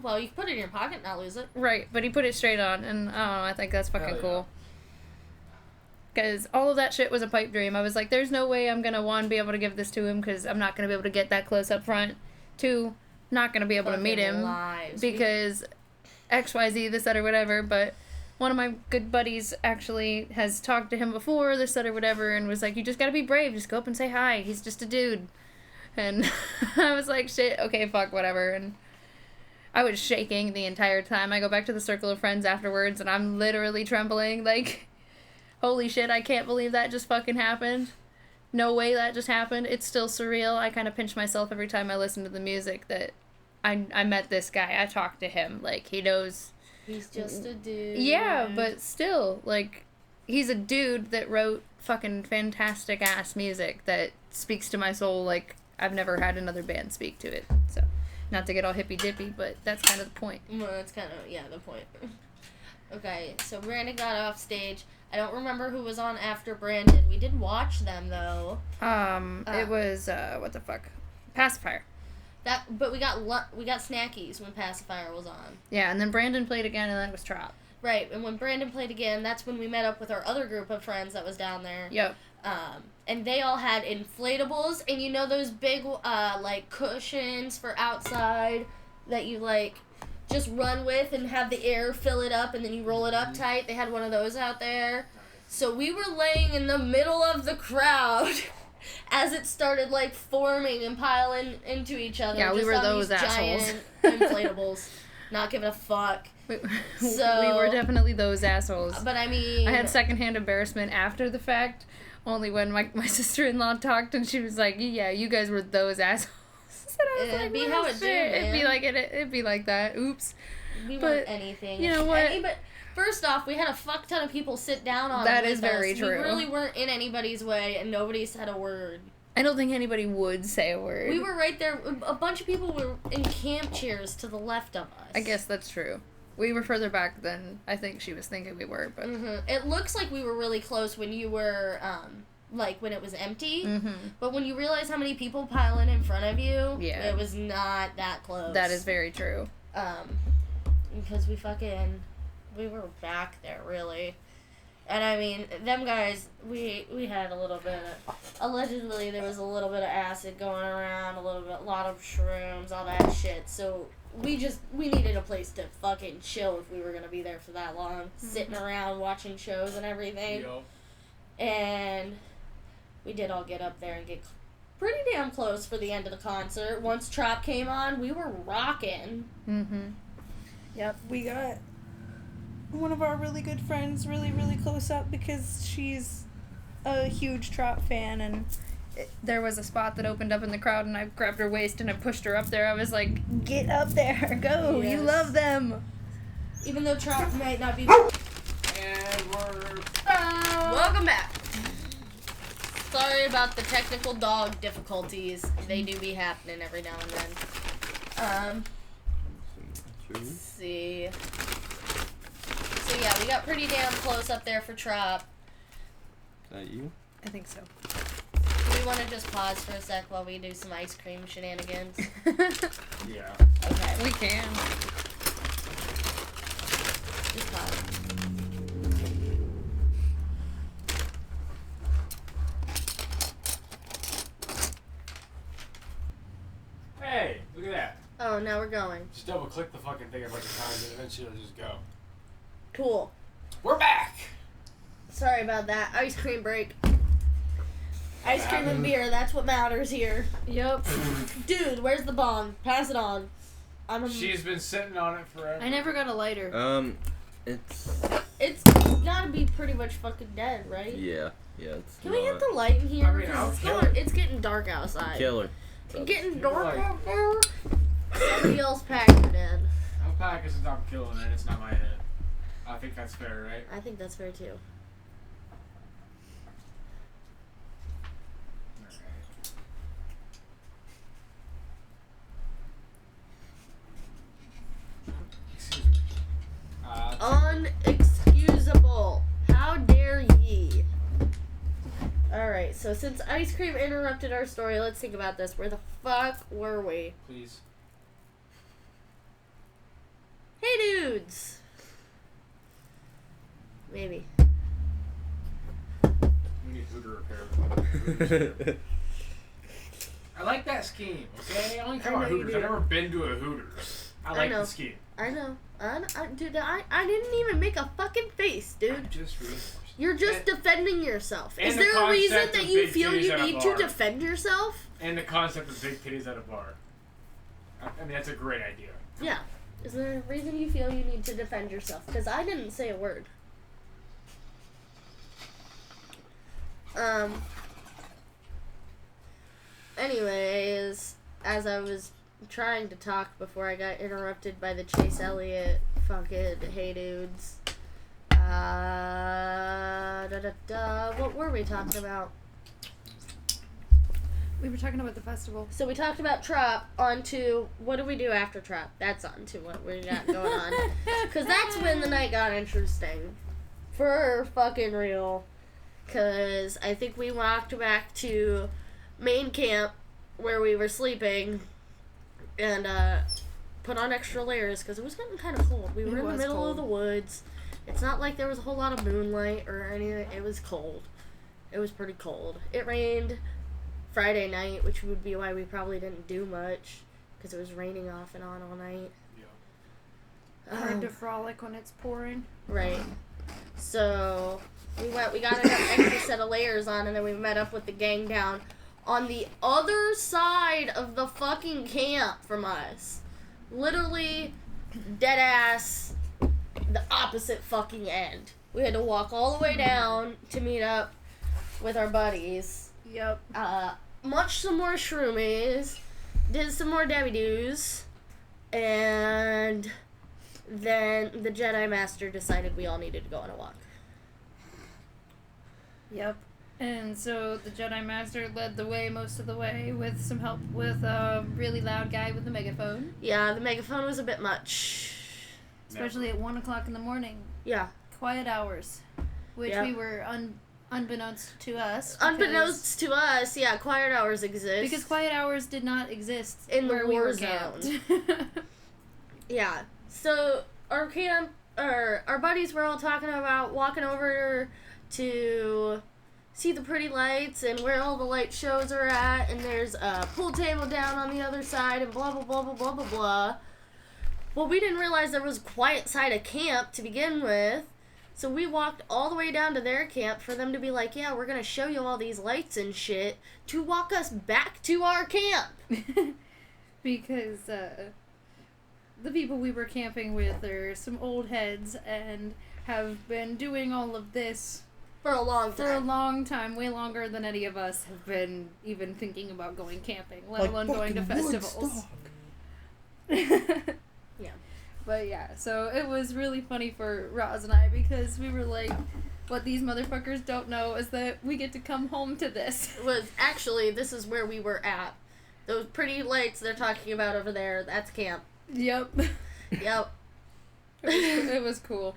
Well, you can put it in your pocket and not lose it.
Right, but he put it straight on, and I don't know, I think that's fucking cool. Because all of that shit was a pipe dream. I was like, there's no way I'm gonna, one, be able to give this to him, because I'm not gonna be able to get that close up front. Two, not gonna be able to meet him. Because XYZ, this, that, or whatever, but... One of my good buddies actually has talked to him before, this, that, or whatever, and was like, you just gotta be brave, just go up and say hi, he's just a dude. And I was like, shit, okay, fuck, whatever, and I was shaking the entire time. I go back to the circle of friends afterwards, and I'm literally trembling, like, holy shit, I can't believe that just fucking happened. No way that just happened. It's still surreal. I kind of pinch myself every time I listen to the music that I met this guy. I talked to him, like, he knows...
He's just a dude.
Yeah, but still, like, he's a dude that wrote fucking fantastic-ass music that speaks to my soul like I've never had another band speak to it. So, not to get all hippy-dippy, but that's kind of the point.
Well, that's kind of, yeah, the point. Okay, so Brandon got off stage. I don't remember who was on after Brandon. We did watch them, though.
It was, what the fuck? Pacifier.
But we got snackies when Pacifier was on.
Yeah, and then Brandon played again, and that was Trop.
Right, and when Brandon played again, that's when we met up with our other group of friends that was down there.
Yep.
And they all had inflatables, and you know those big, like, cushions for outside that you, like, just run with and have the air fill it up, and then you roll it up tight? They had one of those out there. So we were laying in the middle of the crowd... as it started, like, forming and piling into each other.
Yeah, we were those assholes.
Giant inflatables. not giving a fuck.
We
So-
were definitely those assholes.
But I mean,
I had secondhand embarrassment after the fact, only when my sister-in-law talked and she was like, yeah, you guys were those assholes. And I was
It'd
like,
be
well,
how it do,
shit. It'd be
man.
like it'd be like that. Oops.
we
but,
weren't anything.
you know what?
But first off, we had a fuck ton of people sit down on
That
it
is
with
very
us.
true.
We really weren't in anybody's way, and nobody said a word.
I don't think anybody would say a word.
We were right there. A bunch of people were in camp chairs to the left of us.
I guess that's true. We were further back than I think she was thinking we were, but
It looks like we were really close when you were, like, when it was empty. But when you realize how many people pile in front of you,
Yeah.
it was not that close.
that is very true.
Because we were back there, really. And I mean, them guys, we had a little bit of, allegedly there was a little bit of acid going around, a lot of shrooms, all that shit. So we needed a place to fucking chill if we were gonna be there for that long, sitting around watching shows and everything.
Yo.
And we did all get up there and get pretty damn close for the end of the concert. Once Trop came on, we were rocking.
Yep, we got one of our really good friends really, really close up because she's a huge Trop fan, and
There was a spot that opened up in the crowd, and I grabbed her waist and I pushed her up there. I was like, "Get up there, go! You
Yes.
love them."
Even though Trop might not be...
And we're
Welcome back. Sorry about the technical dog difficulties. They do be happening every now and then. Let's see. So yeah, we got pretty damn close up there for Trop.
Is that you?
I think so.
Do we want to just pause for a sec while we do some ice cream shenanigans?
yeah.
Okay,
We can.
just pause.
Hey, look at that.
Oh, now we're going.
Just double click the fucking thing a bunch of times and eventually it'll just go.
Cool.
We're back!
Sorry about that. Ice cream break. Ice cream and beer, that's what matters here.
Yep.
Dude, where's the bong? Pass it on.
She's been sitting on it forever.
I never got a lighter.
It's gotta be pretty much fucking dead, right?
Yeah, it's
Can we get the light in here?
I mean,
Because
I'll
it's
kill
going-
it.
it's getting dark outside.
killer.
It's getting
You're
dark
right.
out there. Somebody else packed it in.
I'll pack it since I'm killing it. It's not my head. I think that's fair, right?
I think that's fair too.
Excuse me.
Unexcusable. How dare ye? Alright, so since ice cream interrupted our story, let's think about this. Where the fuck were we?
Please.
Hey dudes! Maybe.
We need Hooter repair. I like that scheme, okay? I only talk
I know
about
you
Hooters.
do.
I've never been to a Hooters. I like
know.
the scheme.
I know. Dude, I didn't even make a fucking face, dude.
Just reinforcing.
You're just defending yourself.
and
Is
the
there a reason
concept
that
of
you
big
feel
titties
you
at a
need to
bar.
defend yourself?
And the concept of big titties at a bar. I mean, that's a great idea.
Yeah. Is there a reason you feel you need to defend yourself? Because I didn't say a word. Anyways, as I was trying to talk before I got interrupted by the Chase Elliott fucking hey dudes. What were we talking about?
We were talking about the festival.
So we talked about Trop, on to, what do we do after Trop? That's on to what we got going on. Because that's when the night got interesting. For fucking real. Because I think we walked back to main camp where we were sleeping and put on extra layers because it was getting kind of cold. We were in the middle of the woods. It's not like there was a whole lot of moonlight or anything. It was cold. It was pretty cold. It rained Friday night, which would be why we probably didn't do much because it was raining off and on all night.
hard to frolic when it's pouring.
Right. So we got an extra set of layers on, and then we met up with the gang down on the other side of the fucking camp from us. Literally dead ass the opposite fucking end. We had to walk all the way down to meet up with our buddies.
Yep.
Munched some more shroomies, did some more Debbie Doos, and then the Jedi Master decided we all needed to go on a walk.
Yep. And so the Jedi Master led the way most of the way with some help with a really loud guy with a megaphone.
Yeah, the megaphone was a bit much.
Especially at 1 o'clock in the morning.
Yeah.
Quiet hours. Which
Yep.
we were unbeknownst to us.
Unbeknownst to us, yeah, quiet hours exist.
Because quiet hours did not exist
in the
where we
war
were
zone.
camped.
Yeah. So our buddies were all talking about walking over to see the pretty lights and where all the light shows are at, and there's a pool table down on the other side, and blah blah blah blah blah blah blah. Well, we didn't realize there was a quiet side of camp to begin with, so we walked all the way down to their camp for them to be like, yeah, we're gonna show you all these lights and shit, to walk us back to our camp.
Because the people we were camping with are some old heads and have been doing all of this
For a long
for a
time.
long time, way longer than any of us have been even thinking about going camping, let
Like
alone going to
fucking
festivals.
Woodstock.
Yeah.
But yeah, so it was really funny for Roz and I because we were like, what these motherfuckers don't know is that we get to come home to this.
Actually, this is where we were at. Those pretty lights they're talking about over there, that's camp.
Yep.
Yep.
It was cool.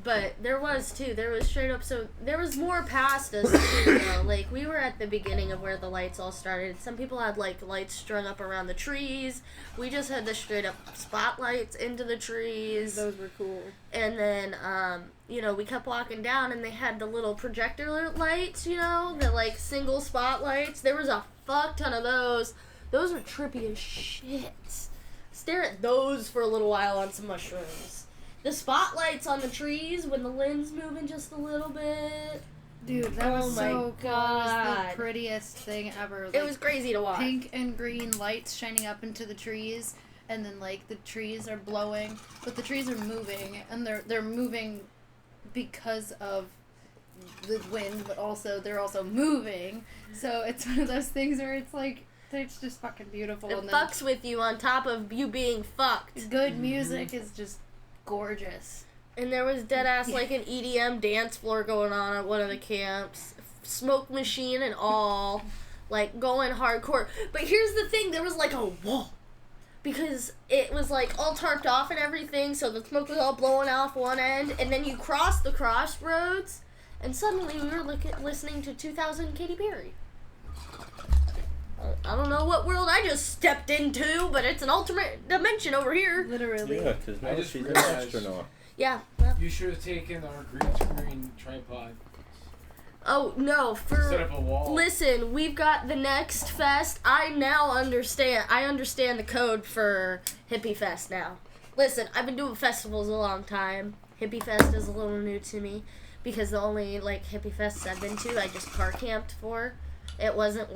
But there was straight up, so there was more past us too, though. Like, we were at the beginning of where the lights all started. Some people had, like, lights strung up around the trees. We just had the straight up spotlights into the trees.
Those were cool.
And then, we kept walking down, and they had the little projector lights, the, like, single spotlights. There was a fuck ton of those. Those were trippy as shit. Stare at those for a little while on some mushrooms. The spotlights on the trees when the wind's moving just a little bit.
Dude, that was
my
so cool. It was
God.
the prettiest thing ever.
It was crazy to watch.
Pink and green lights shining up into the trees, and then like the trees are blowing, but the trees are moving, and they're moving because of the wind, but also they're also moving. So it's one of those things where it's like it's just fucking beautiful.
It
and
fucks with you on top of you being fucked.
good music is just gorgeous.
And there was dead ass like an EDM dance floor going on at one of the camps. Smoke machine and all. Like going hardcore. But here's the thing, there was like a wall. Because it was like all tarped off and everything, so the smoke was all blowing off one end. And then you cross the crossroads, and suddenly we were listening to 2000 Katy Perry. I don't know what world I just stepped into, but it's an alternate dimension over here.
Literally.
Yeah, because
I
now
just
she's an
realized-
astronaut.
Yeah. Well.
You should have taken our green screen tripod.
Oh, no.
Set up a wall.
Listen, we've got the next fest. I understand the code for Hippie Fest now. Listen, I've been doing festivals a long time. Hippie Fest is a little new to me because the only, Hippie Fests I've been to, I just car camped for. It wasn't,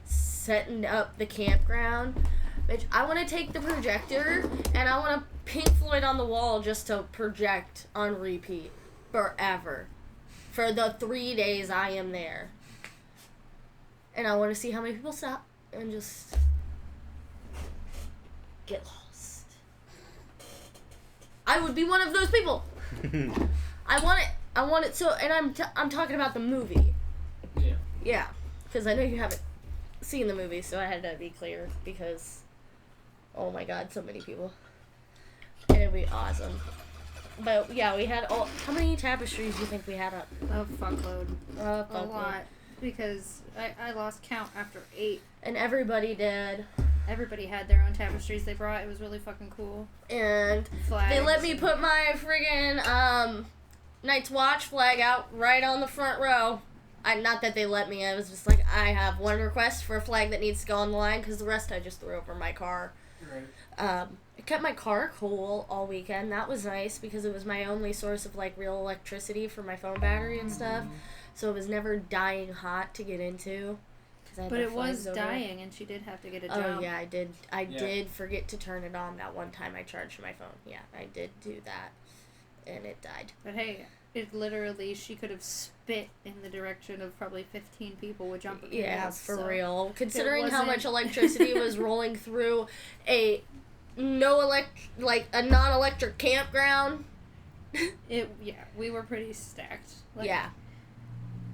setting up the campground. Bitch, I want to take the projector and I want to Pink Floyd on the wall just to project on repeat forever. For the 3 days I am there. And I want to see how many people stop and just get lost. I would be one of those people. I want it so, and I'm talking about the movie.
Yeah.
Yeah, because I know you haven't seen the movie, so I had to be clear because, oh my god, so many people. And it'd be awesome. But yeah, we had how many tapestries do you think we had up?
A fuckload.
A
A lot. Because I lost count after 8.
And everybody did.
Everybody had their own tapestries they brought. It was really fucking cool.
And
Flags.
they let me put my friggin' Night's Watch flag out right on the front row. Not that they let me. I was just like, I have one request for a flag that needs to go on the line because the rest I just threw over my car.
Right.
It kept my car cool all weekend. That was nice because it was my only source of real electricity for my phone battery and stuff. So it was never dying hot to get into because had
But
the
it was
flames over.
dying, and she did have to get a
Oh
job.
yeah, I did. I
Yeah.
did forget to turn it on that one time I charged my phone. Yeah, I did do that, and it died.
But hey, it literally, she could have spit in the direction of probably 15 people with jumper cables.
Yeah, for
so.
real. Considering how much
wasn't-
electricity was rolling through a non-electric campground.
We were pretty stacked.
Yeah.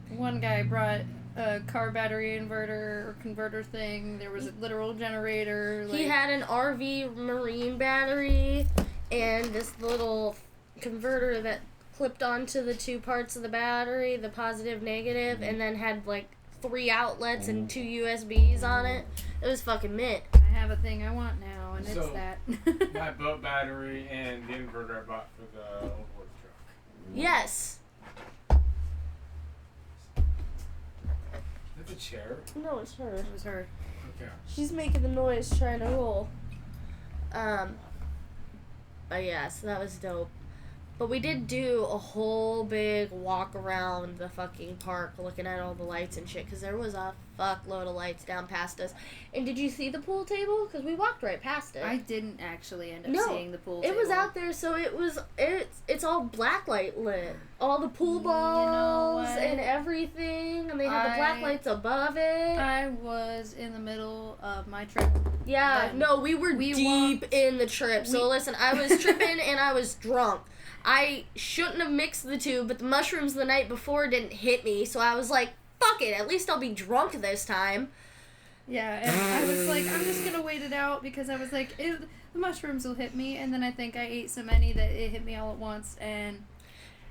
One guy brought a car battery inverter or converter thing. There was a literal generator.
He had an RV marine battery and this little converter that clipped onto the two parts of the battery, the positive, negative, and then had like 3 outlets and 2 USBs on it. It was fucking mint.
I have a thing I want now, and
So,
it's that.
My boat battery and the inverter I bought for the old work truck.
Yes.
Is that the chair?
No, it's her.
It was her.
Okay.
She's making the noise trying to roll. But yeah, so that was dope. But we did do a whole big walk around the fucking park looking at all the lights and shit, because there was a fuckload of lights down past us. And did you see the pool table? Because we walked right past it.
I didn't actually end up
No,
seeing the pool
It
table.
was out there, so it's all blacklight lit. All the pool balls
what?
and everything, and they had the black
I-
lights above it.
I was in the middle of my trip.
Yeah,
Then
no, we were
we
deep
walked-
in the trip. So listen, I was tripping and I was drunk. I shouldn't have mixed the two, but the mushrooms the night before didn't hit me, so I was like, fuck it, at least I'll be drunk this time.
Yeah, and I was like, I'm just gonna wait it out because I was like, the mushrooms will hit me, and then I think I ate so many that it hit me all at once, and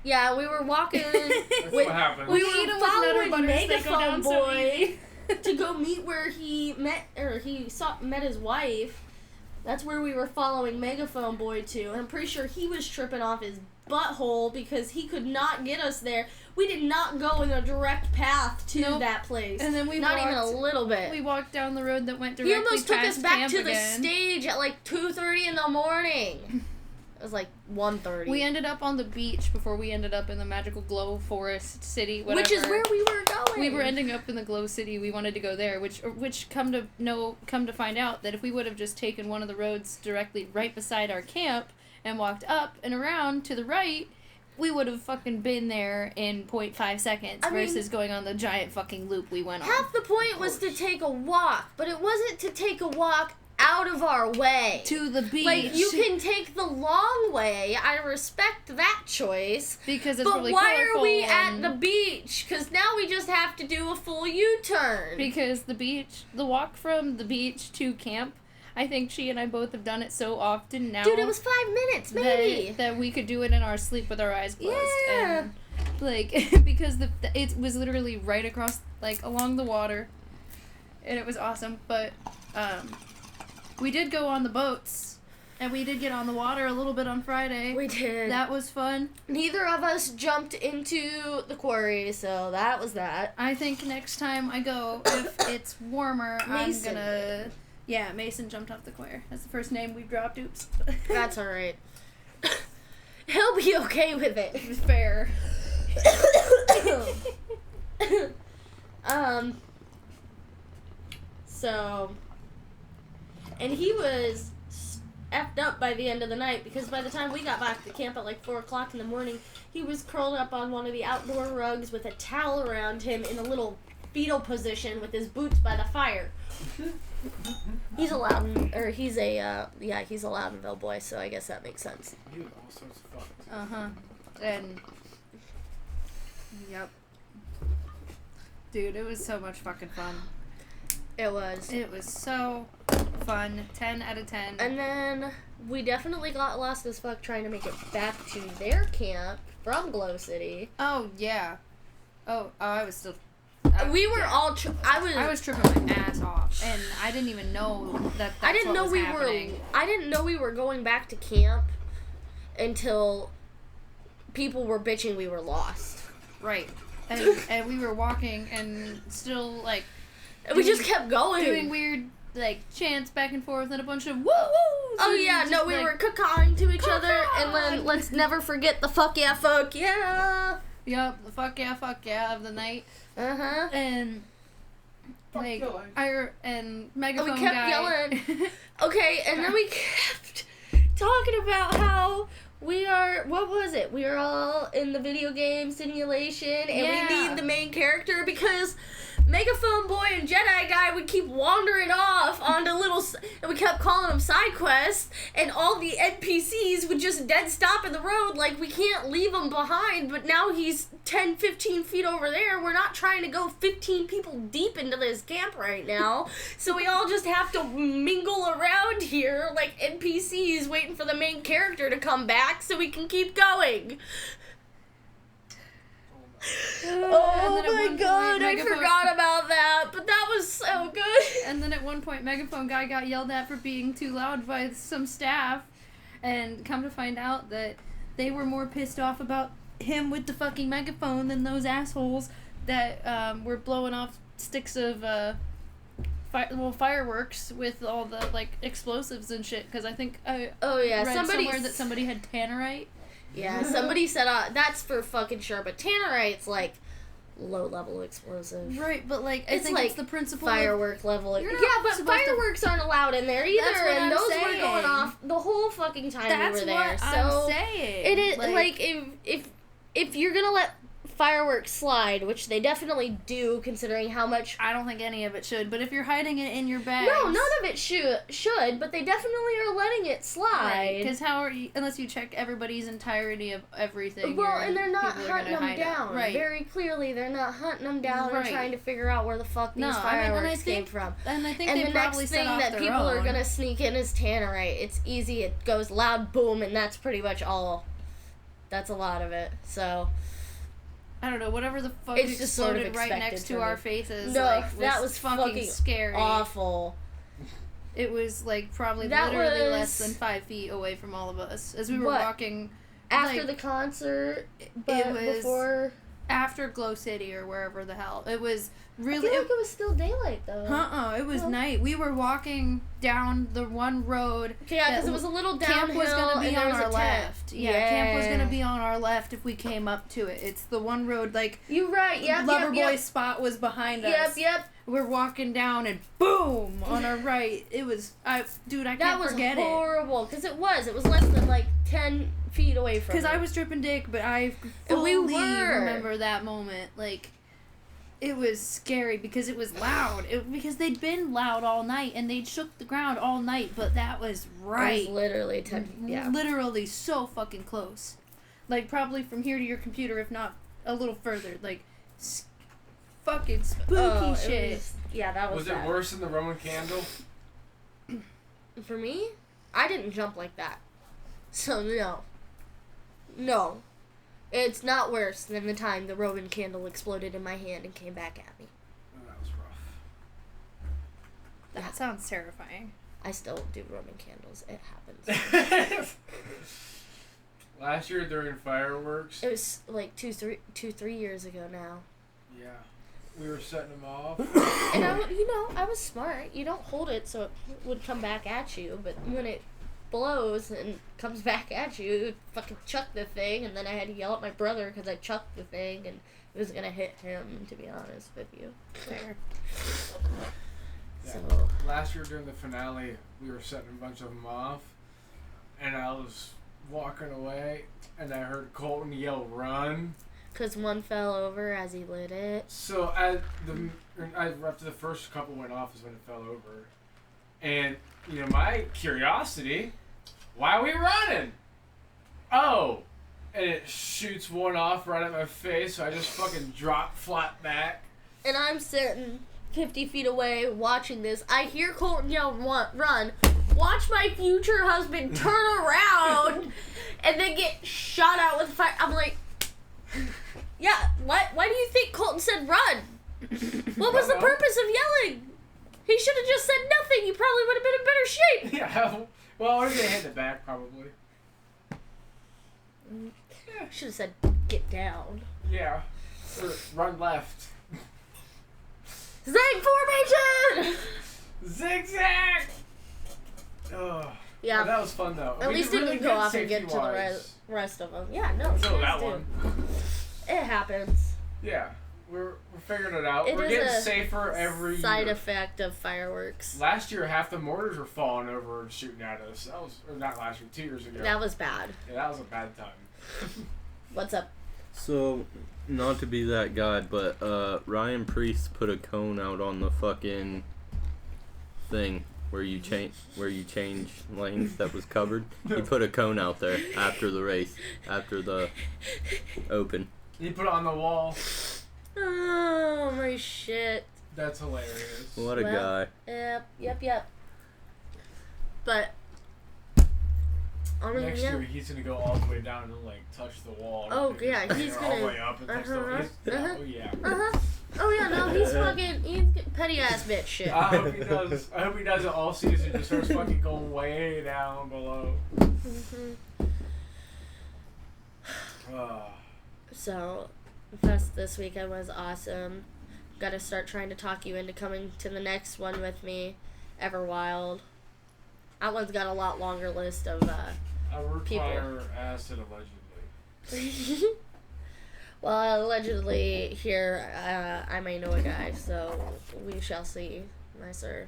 Yeah, we were walking.
That's
with-
what happened.
we
eat
were
'em with Nutter
following
Butters, they go
Megaphone
down so
Boy
easy.
to go meet where he met his wife. That's where we were following Megaphone Boy to. And I'm pretty sure he was tripping off his butthole because he could not get us there. We did not go in a direct path to
Nope.
that place.
And then we
not even a
walked-
little bit.
We walked down the road that went
He
directly
almost took us
past
back
camp
to the
again.
stage at like 2:30 in the morning. It was like 1:30.
We ended up on the beach before we ended up in the magical glow forest city, whatever.
which is where we were going.
We were ending up in the glow city. We wanted to go there, which come to find out that if we would have just taken one of the roads directly right beside our camp and walked up and around to the right, we would have fucking been there in 0.5 seconds
I mean,
versus going on the giant fucking loop we went on.
Half the point was to take a walk, but it wasn't to take a walk out of our way.
To the beach.
Like, you can take the long way. I respect that choice.
because it's
But
really
why are we
colorful
at
and-
the beach? Because now we just have to do a full U-turn.
Because the walk from the beach to camp, I think she and I both have done it so often now.
Dude, it was 5 minutes, maybe.
that we could do it in our sleep with our eyes closed.
Yeah.
And, like, because it was literally right across, like, along the water. And it was awesome. But, we did go on the boats. And we did get on the water a little bit on Friday.
We did.
That was fun.
Neither of us jumped into the quarry, so that was that.
I think next time I go, if it's warmer,
Mason.
I'm gonna... Yeah, Mason jumped off the choir. That's the first name we've dropped. Oops.
That's alright. He'll be okay with it.
Fair.
So, and he was effed up by the end of the night because by the time we got back to camp at like 4 o'clock in the morning, he was curled up on one of the outdoor rugs with a towel around him in a little fetal position with his boots by the fire. He's a Loudonville boy, so I guess that makes sense.
You all sorts of fucked.
Uh-huh. And... Yep. Dude, it was so much fucking fun.
It was.
It was so fun. 10 out of 10.
And then we definitely got lost as fuck trying to make it back to their camp from Glow City.
Oh, yeah. Oh, I was still...
We were
yeah.
all.
I was tripping my ass off, and I didn't even know that. That's
I didn't
what
know
was
we
happening.
were. I didn't know we were going back to camp until people were bitching we were lost.
Right, and we were walking and still like.
And we just kept going.
Doing weird like chants back and forth and a bunch of woo woo.
Oh yeah, no, we were cacawing to each other, and then let's never forget the fuck yeah.
Yup, the fuck yeah of the night.
Uh-huh.
And Like, and
And
Megaphone
we kept
guy.
yelling. Okay, and then we kept talking about how we are, what was it? We are all in the video game simulation, and
Yeah.
we need the main character because Megaphone Boy and Jedi Guy would keep wandering off onto and we kept calling them side quests, and all the NPCs would just dead stop in the road, like, we can't leave him behind, but now he's 10, 15 feet over there. We're not trying to go 15 people deep into this camp right now, so we all just have to mingle around here like NPCs waiting for the main character to come back so we can keep going. Oh
And then at
my
one
god,
point,
I
Megaphone-
forgot about that, but that was so good.
And then at one point, Megaphone guy got yelled at for being too loud by some staff, and come to find out that they were more pissed off about him with the fucking megaphone than those assholes that were blowing off sticks of fireworks with all the like explosives and shit. Because I think I
Oh yeah,
read
somebody
somewhere that somebody had tannerite.
Yeah, somebody said that's for fucking sure, but tannerite's like low level explosive.
Right, but like I
It's
think
like
it's the principle.
Firework level.
You're
Yeah,
not
but
supposed to-
fireworks aren't allowed in there either,
That's what
and
I'm
those were
saying.
going off the whole fucking time
That's
we were there.
what
So
I'm saying.
it is like if you're gonna let fireworks slide, which they definitely do, considering how much.
I don't think any of it should, but if you're hiding it in your bag,
No, none of it should, but they definitely are letting it slide.
Because how are you? Unless you check everybody's entirety of everything.
Well, and they're not
people are
hunting
gonna
them
hide it.
down.
Right.
Very clearly, they're not hunting them down
Right.
and trying to figure out where the fuck these
No, I mean,
fireworks
and I
came
think-
from.
And I think
And
they
the
probably
next
set
thing
off
that
their
people
own.
are gonna sneak in is tannerite. It's easy. It goes loud, boom, and that's pretty much all. That's a lot of it. So
I don't know, whatever the fuck
It's just sort of
exploded right
expected
next
for
to our
me.
faces.
No,
like,
that was fucking
scary.
awful.
It was like probably
That
literally
was-
less than 5 feet away from all of us as we were
What?
walking
After
like,
the concert, but
was
before.
after Glow City or wherever the hell. It was
I
really.
feel like it was still daylight though.
It was
Well-
night. We were walking down the one road.
Yeah, because
that
it was a little downhill.
Camp was gonna be
and there
on
was
our
a tent.
left. Yeah, camp was gonna be on our left if we came up to it. It's the one road like
You right? Yep.
Loverboy's spot was behind us.
Yep.
We're walking down and boom on our right. It was I
That
can't
was
forget it.
horrible because it was less than like 10 feet away from.
Because I
it.
was dripping dick, but I
And we
fully
were.
remember that moment. Like, it was scary because it was loud. Because they'd been loud all night and they'd shook the ground all night, but that was
It
right.
was literally 10. Yeah.
Literally so fucking close. Like, probably from here to your computer, if not a little further. Like, fucking spooky
Oh, it
shit.
was- yeah, that was.
Was it
bad.
worse than the Roman candle?
For me? I didn't jump like that. So, no. No. It's not worse than the time the Roman candle exploded in my hand and came back at me.
Oh, that was rough.
That sounds terrifying.
I still do Roman candles. It happens.
Last year during fireworks,
It was like 3 years ago now.
yeah, we were setting them off.
And I was smart. You don't hold it so it would come back at you, but when it blows and comes back at you, you fucking chuck the thing, and then I had to yell at my brother because I chucked the thing, and it was gonna hit him, to be honest with you.
Fair.
Yeah.
So,
Last year during the finale, we were setting a bunch of them off, and I was walking away, and I heard Colton yell, "Run!"
because one fell over as he lit it.
So after the first couple went off is when it fell over, and my curiosity, why are we running? Oh, and it shoots one off right at my face, so I just fucking drop flat back.
And I'm sitting 50 feet away watching this. I hear Colton yell, "Run!" Watch my future husband turn around and then get shot out with fire. I'm like, yeah, why do you think Colton said run? What was the purpose of yelling? He should have just said nothing. He probably would have been in better shape.
Yeah, well, I was gonna hit the back probably.
Should have said, get down.
Yeah, or run left.
Zag formation!
Zigzag. Oh.
Yeah.
That was fun though.
At
We
least
did
it
really
didn't go
good
off and get to the
safety-wise.
rest of them. Yeah, no.
Until
you
that
guys do.
one.
It happens.
Yeah. We're figuring it out.
It
We're
is
getting
a
safer every
side
year.
effect of fireworks.
Last year, half the mortars were falling over and shooting at us. That was, or not last year, 2 years ago.
That was bad.
Yeah, that was a bad time.
What's up?
So, not to be that guy, but Ryan Priest put a cone out on the fucking thing where you change lanes that was covered. He put a cone out there after the race, after the Open.
He put it on the wall.
Oh my shit.
That's hilarious.
What a guy.
Yep. But I mean,
Next
yeah.
year, he's gonna go all the way down and like touch the wall.
Oh,
Pick
yeah,
his
he's
finger all the
gonna-
way up and touch the
uh-huh, uh-huh.
Oh yeah.
Oh yeah, no, he's petty ass bitch shit.
I hope he does. I hope he does it all season. Just starts fucking going way down below.
So, Fest this weekend was awesome. Gotta start trying to talk you into coming to the next one with me. Everwild. That one's got a lot longer list of
I require acid allegedly.
well, allegedly here I may know a guy, so we shall see, my sir.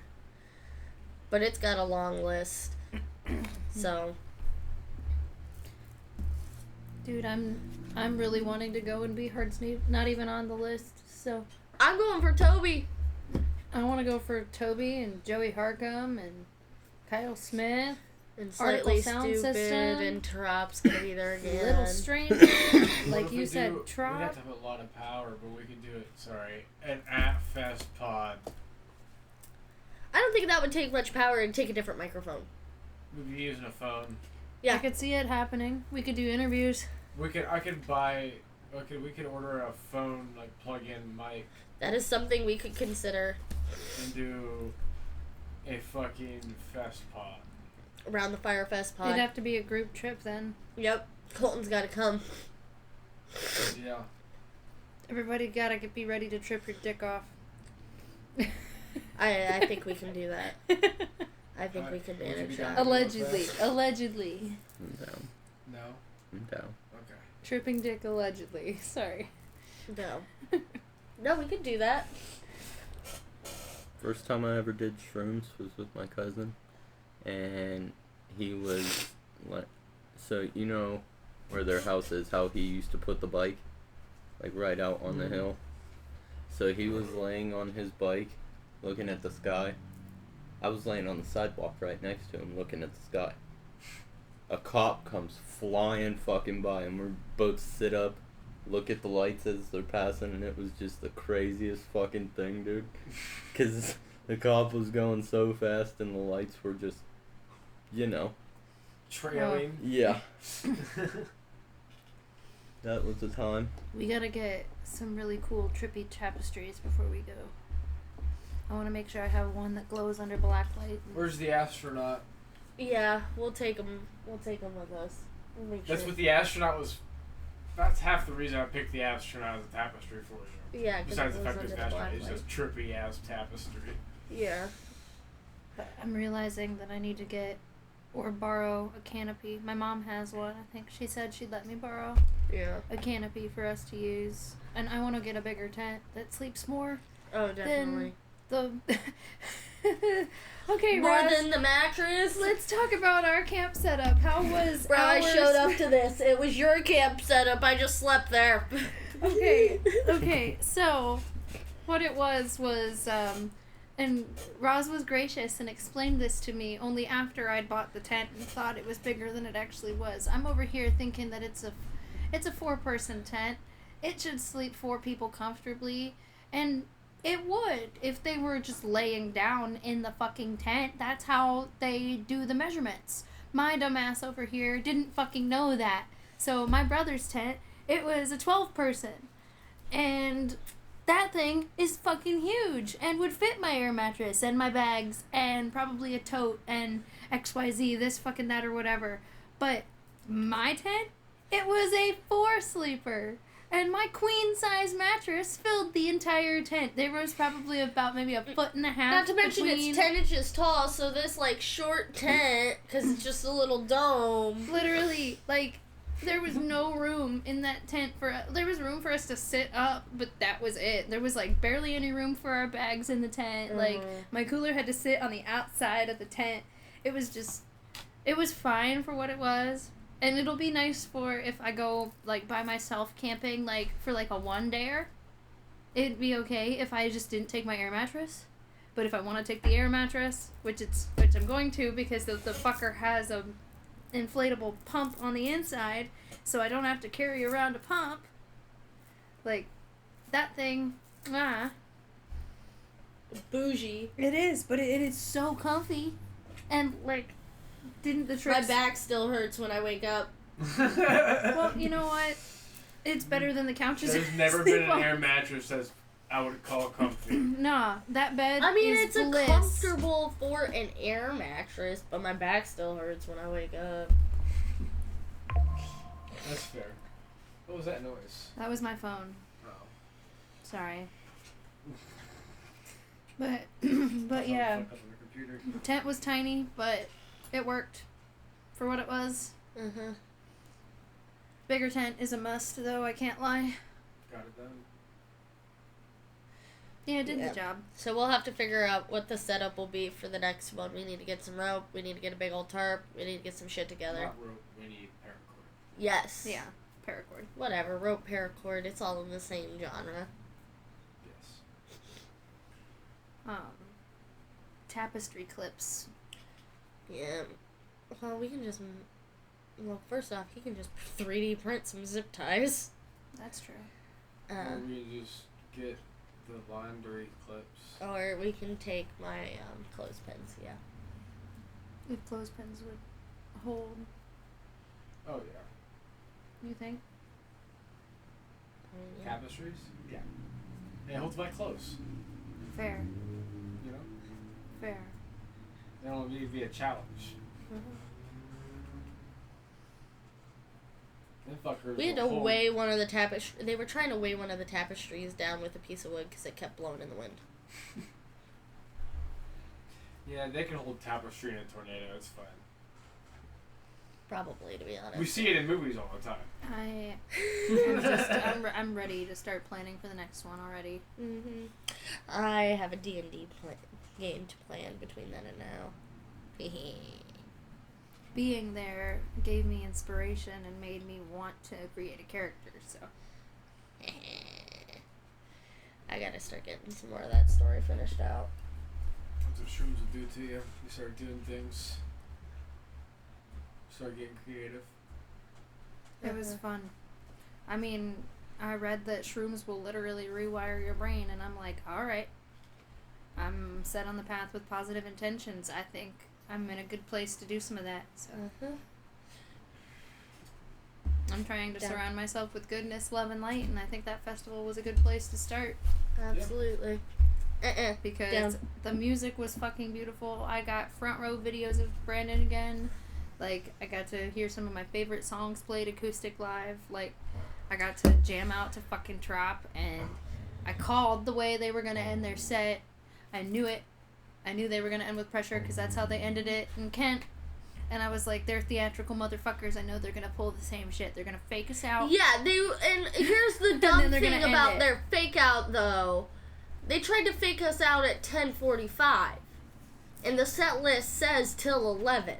But it's got a long list. So
Dude, I'm really wanting to go and be Hard's not even on the list, so
I'm going for Toby.
I want to go for Toby and Joey Harcum and Kyle Smith,
And
Article
Slightly
Sound
Stupid,
System.
and Trop's gonna be there again.
Little Stranger,
What
like
if
you
we
said,
do- We'd
Trop.
have to have a lot of power, but we could do it. Sorry, an at Fest pod.
I don't think that would take much power and take a different microphone.
We'd be using a phone.
Yeah.
I could see it happening. We could do interviews.
We could order a phone like plug-in mic
That is something we could consider
and do a fucking fest pod.
around the Firefest pod.
It'd have to be a group trip then.
Yep. Colton's gotta come.
Yeah.
Everybody gotta be ready to trip your dick off.
I think we can do that. I think we can
Would you be
manage
down?
that.
Allegedly.
I'm down.
No?
I'm down.
Okay.
Tripping dick allegedly. Sorry.
No. No, we could do that.
First time I ever did shrooms was with my cousin, and he was like, so you know where their house is, how he used to put the bike, like right out on the hill. So he was laying on his bike, looking at the sky. I was laying on the sidewalk right next to him, looking at the sky. A cop comes flying fucking by, and we're both sit up, look at the lights as they're passing, and it was just the craziest fucking thing, dude. 'Cause the cop was going so fast, and the lights were just, you know.
Trailing.
Yeah. That was the time.
We gotta get some really cool trippy tapestries before we go. I want to make sure I have one that glows under black light.
Where's the astronaut?
Yeah, we'll take them. We'll take them with us. We'll make
That's
sure.
what the astronaut was. That's half the reason I picked the astronaut as a tapestry for you.
Yeah, 'cause
Besides
it
the
goes
fact
under
that
the
the astronaut
black
is just trippy ass tapestry.
Yeah.
But I'm realizing that I need to get or borrow a canopy. My mom has one. I think she said she'd let me borrow
Yeah.
a canopy for us to use. And I want to get a bigger tent that sleeps more
Oh, definitely.
than the... Okay,
More
Roz,
than the mattress.
let's talk about our camp setup. How was
Bro, I
ours?
showed up to this. It was your camp setup. I just slept there.
Okay, so what it was, and Roz was gracious and explained this to me only after I'd bought the tent and thought it was bigger than it actually was. I'm over here thinking that it's a 4-person tent. It should sleep 4 people comfortably, and it would if they were just laying down in the fucking tent. That's how they do the measurements. My dumbass over here didn't fucking know that. So my brother's tent, it was a 12-person. And that thing is fucking huge and would fit my air mattress and my bags and probably a tote and XYZ, this fucking that or whatever. But my tent, it was a 4-sleeper. And my queen-size mattress filled the entire tent. There was probably about maybe a foot and a half.
Not to mention
between...
it's 10 inches tall, so this, like, short tent, because it's just a little dome.
Literally, like, There was no room in that tent there was room for us to sit up, but that was it. There was like barely any room for our bags in the tent. Like my cooler had to sit on the outside of the tent. It was fine for what it was. And it'll be nice for if I go like by myself camping, like for like a one-dayer. It'd be okay if I just didn't take my air mattress. But if I want to take the air mattress, which I'm going to because the fucker has a inflatable pump on the inside, so I don't have to carry around a pump. Like, that thing,
Bougie.
It is, but it is so comfy. And, like, didn't the
My
tricks...
back still hurts when I wake up.
Well, you know what? It's better than the couches.
There's never been an air mattress that's I would call comfy.
Nah, that bed
I mean,
is
it's
bliss.
comfortable for an air mattress, but my back still hurts when I wake up.
That's fair. What was that noise?
That was my phone.
Oh.
Sorry. But yeah,
Fuck up on the computer.
the tent was tiny, but it worked for what it was.
Mm-hmm.
Bigger tent is a must, though, I can't lie.
Got it done.
Yeah, it did
Yeah.
the job.
So we'll have to figure out what the setup will be for the next one. We need to get some rope. We need to get a big old tarp. We need to get some shit together.
Not rope, we need paracord.
Yes.
Yeah, paracord.
Whatever. Rope, paracord. It's all in the same genre.
Yes.
Tapestry clips.
Yeah. Well, we can just... Well, first off, he can just 3D print some zip ties.
That's true.
Or we just get the laundry clips.
Or we can take my clothespins, yeah.
If clothespins would hold,
Oh, yeah.
you think?
I mean, yeah.
Tapestries? Yeah. It holds my clothes.
Fair.
You know?
Fair.
They don't need to be a challenge. Them fuckers
We had to
will hold-
weigh one of the tapestries. They were trying to weigh one of the tapestries down with a piece of wood because it kept blowing in the wind.
Yeah, they can hold tapestry in a tornado. It's fine.
Probably, to be honest.
We see it in movies all the time.
I'm ready to start planning for the next one already.
Mm-hmm. I have a D&D game to plan between then and now.
Being there gave me inspiration and made me want to create a character, so.
I gotta start getting some more of that story finished out.
That's what shrooms will do to you. You start doing things. Start getting creative.
It was fun. I mean, I read that shrooms will literally rewire your brain, and I'm like, alright. I'm set on the path with positive intentions. I think I'm in a good place to do some of that. So I'm trying to surround myself with goodness, love, and light, and I think that festival was a good place to start.
Absolutely.
Because the music was fucking beautiful. I got front row videos of Brandon again. Like, I got to hear some of my favorite songs played acoustic live. Like, I got to jam out to fucking Trop, and I called the way they were going to end their set. I knew it. I knew they were going to end with Pressure because that's how they ended it in Kent. And I was like, they're theatrical motherfuckers. I know they're going to pull the same shit. They're going to fake us out.
Yeah, and here's the dumb
then they're
thing
gonna end
about
it.
their fake out, though. They tried to fake us out at 10:45, and the set list says till 11.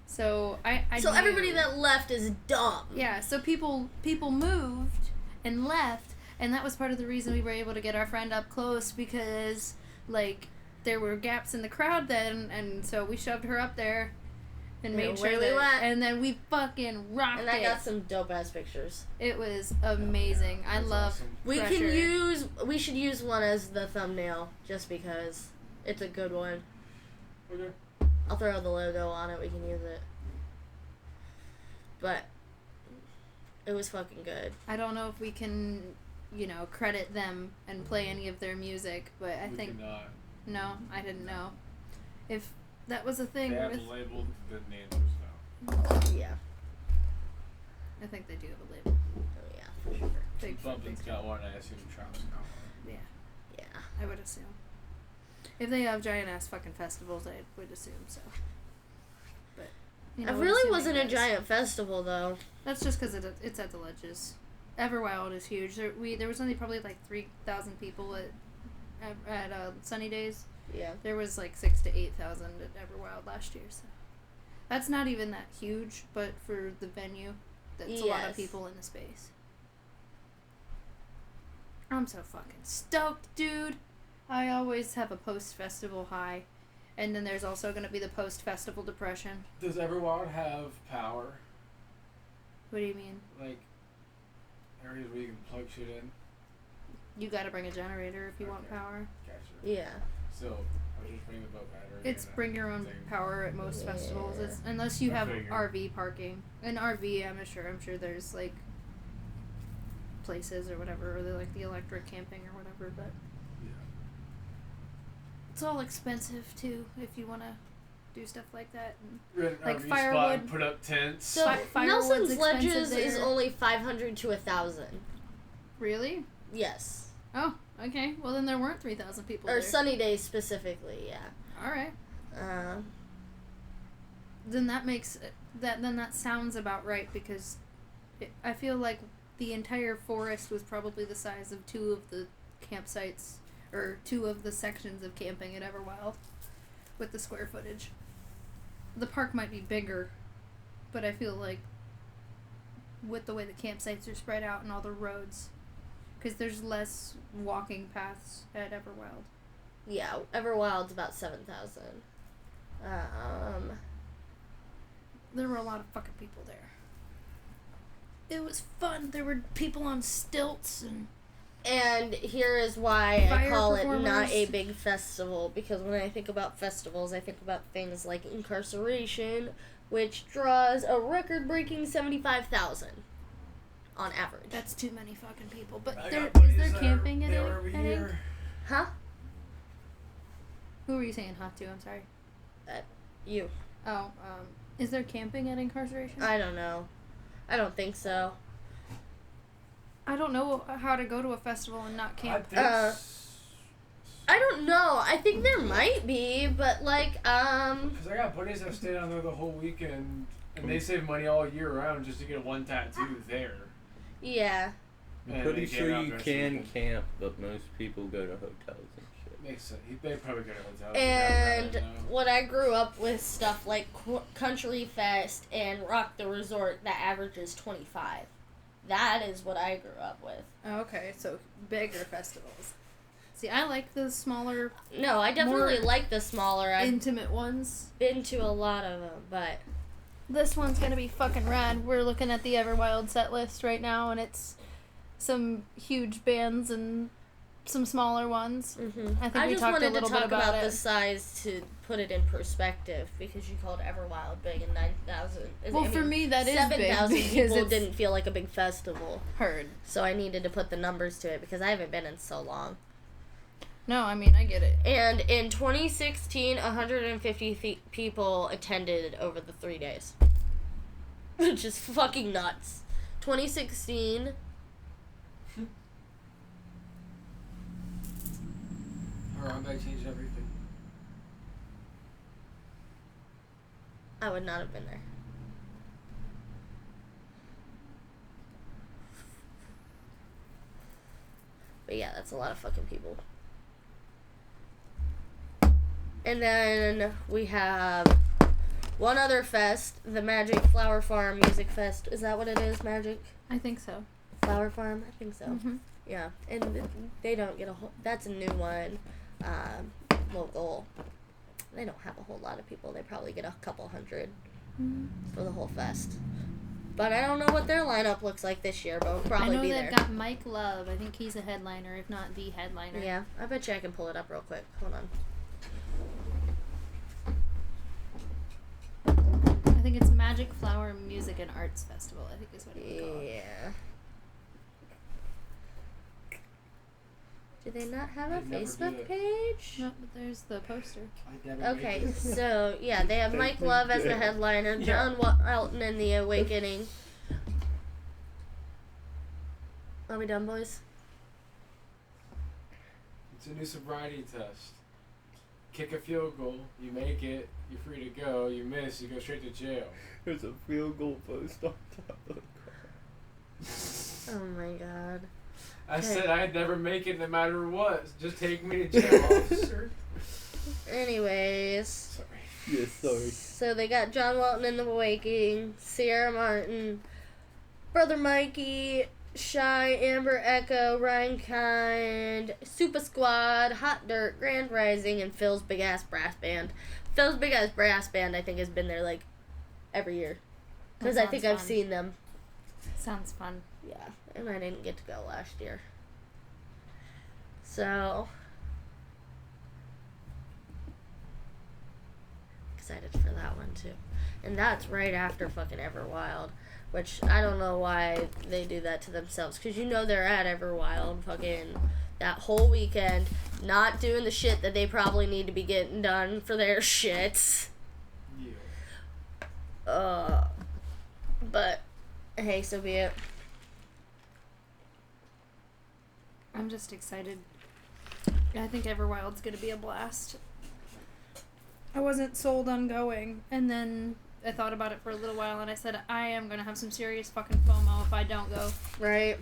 So I
So
knew.
everybody that left is dumb.
Yeah, so people moved and left, and that was part of the reason we were able to get our friend up close because, like, there were gaps in the crowd then, and so we shoved her up there and
Yeah,
made sure
away we
that,
went.
and then we fucking rocked
And I
it.
got some dope ass pictures.
It was amazing. I
That's
love.
awesome.
We should use one as the thumbnail just because it's a good one.
Okay.
I'll throw the logo on it. We can use it. But it was fucking good.
I don't know if we can, credit them and play any of their music, but I
We
think
cannot.
no, I didn't know if that was a thing
They have
with.
labeled the names now.
Yeah.
I think they do have a label.
Oh yeah, for sure.
Big
Bumpkin's got one, I assume Trop's got one.
Yeah.
Yeah.
I would assume. If they have giant ass fucking festivals, I would assume so. But You
It
know,
really
assuming
wasn't a
guys.
giant festival though.
That's just because it's at the Ledges. Everwild is huge. There was only probably like 3,000 people at Sunny Days.
Yeah.
There was like 6,000 to 8,000 at Everwild last year. So that's not even that huge, but for the venue, that's a lot of
Yes.
people in the space. I'm so fucking stoked, dude. I always have a post-festival high. And then there's also going to be the post-festival depression.
Does Everwild have power?
What do you mean?
Like areas where you can plug shit in?
You got to bring a generator if you want
Okay.
power.
Gotcha.
Yeah.
So I just bring the boat battery.
It's
and
bring your own
thing.
power at most
Yeah.
festivals. It's unless you
I
have
figured.
RV parking. An RV, I'm sure there's like places or whatever, or like the electric camping or whatever. But
Yeah.
it's all expensive too if you want to do stuff like that. And
Rent an
Like
RV
firewood.
spot, put up tents.
So
firewood's
Nelson's Ledges
expensive
is
there.
only 500 to 1,000.
Really?
Yes.
Oh, okay. Well, then there weren't 3,000 people
Or
there.
Sunny Days specifically, yeah.
All right.
Um,
Then that makes that sounds about right because I feel like the entire forest was probably the size of 2 of the campsites or 2 of the sections of camping at Everwild with the square footage. The park might be bigger, but I feel like with the way the campsites are spread out and all the roads, because there's less walking paths at Everwild.
yeah, Everwild's about 7,000.
There were a lot of fucking people there. It was fun. There were people on stilts
And here is why I
Fire
call it not
performers.
a big festival, because when I think about festivals, I think about things like Incarceration, which draws a record-breaking 75,000 on average.
That's too many fucking people. But
I
there
got buddies
is there
that
camping
are
at
there every
Ink?
year.
Huh?
Who were you saying hot to? I'm sorry.
You.
Oh, is there camping at Incarceration?
I don't know. I don't think so.
I don't know how to go to a festival and not
I
camp.
think
I don't know. I think there might be, but like,
because I got buddies that stayed on there the whole weekend, and they save money all year round just to get one tattoo there.
yeah.
I'm
And
pretty
they came
sure
out
you
there
can
so-
camp, but most people go to hotels and shit.
Makes sense. They probably go to hotels.
And when I grew up with stuff like Country Fest and Rock the Resort, that averages 25. That is what I grew up with.
Oh, okay, so bigger festivals. See, I like the smaller,
No, I definitely
More
like the smaller. I've
intimate ones.
been to a lot of them, but
This one's gonna be fucking rad. We're looking at the Everwild set list right now, and it's some huge bands and some smaller ones. I think
I
we
just
talked
wanted
a little
to
bit
talk
about
about
it.
the size to put it in perspective, because you called Everwild big and 9,000.
Well, for me, that is big
7,000
because
people
it's
didn't feel like a big festival,
heard.
so I needed to put the numbers to it because I haven't been in so long.
No, I mean, I get it.
And in 2016, 150 people attended over the 3 days. Which is fucking nuts. 2016.
Harambe changed everything.
I would not have been there. But yeah, that's a lot of fucking people. And then we have one other fest, the Magic Flower Farm Music Fest. Is that what it is, Magic
I think so.
Flower Farm? I think so.
Mhm.
Yeah, and they don't get a whole... That's a new one. Local. They don't have a whole lot of people. They probably get a couple hundred for the whole fest. But I don't know what their lineup looks like this year, but we'll
I
probably
know
be
they've
there.
got Mike Love. I think he's a headliner, if not the headliner.
Yeah, I bet you I can pull it up real quick. Hold on.
I think it's Magic Flower Music and Arts Festival, I think is what it would call it.
Yeah. Do they not have a
They never do
Facebook
it.
page?
No, but there's the poster.
I never
Okay,
made it.
so yeah, they have Mike Love as the headliner, John Elton and the Awakening. Are we done, boys?
It's a new sobriety test. kick a field goal, you make it, you're free to go. You miss, you go straight to jail.
There's a field goal post on top of the car.
Oh my god.
I said I'd never make it no matter what. Just take me to jail, officer.
Anyways.
Sorry.
Yes, sorry.
So they got John Walton in the Waking, Sierra Martin, Brother Mikey, Shy, Amber Echo, Ryan Kind, Super Squad, Hot Dirt, Grand Rising, and Phil's Big Ass Brass Band. Phil's Big Ass Brass Band, I think, has been there like every year. Because I think I've seen them.
Sounds fun.
Yeah, and I didn't get to go last year. So, excited for that one too. And that's right after fucking Everwild, which I don't know why they do that to themselves. Because you know they're at Everwild fucking that whole weekend, not doing the shit that they probably need to be getting done for their shits.
Yeah.
But, hey, so be it.
I'm just excited. I think Everwild's gonna be a blast. I wasn't sold on going, and then I thought about it for a little while, and I said I am gonna have some serious fucking FOMO if I don't go.
Right.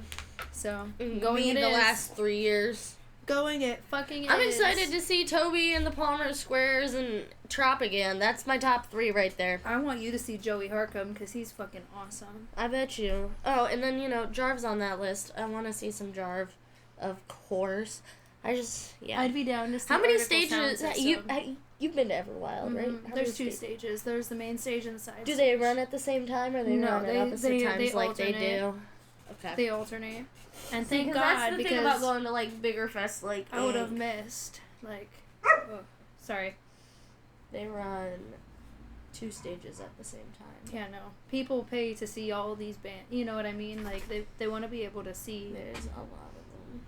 So
Going in the last 3 years.
Going it fucking.
I'm excited to see Toby and the Palmer Squares and Trop again. That's my top 3 right there.
I want you to see Joey Harcum because he's fucking awesome.
I bet you. Oh, and then, Jarv's on that list. I want to see some Jarv, of course. Yeah.
I'd be down to see.
How many
Article Sound
stages?
System.
You've been to Everwild, right? How
There's
many
2 stages. There's the main stage and the side.
Do they run at the same time, or they run at opposite times
they
like they
alternate.
do? Okay.
They alternate. And
See,
thank
'cause
God,
that's the
because
thing about going to bigger fests
I would have missed sorry.
They run 2 stages at the same time.
Yeah, no. People pay to see all these bands. You know what I mean? Like they want to be able to see.
There's a lot of them.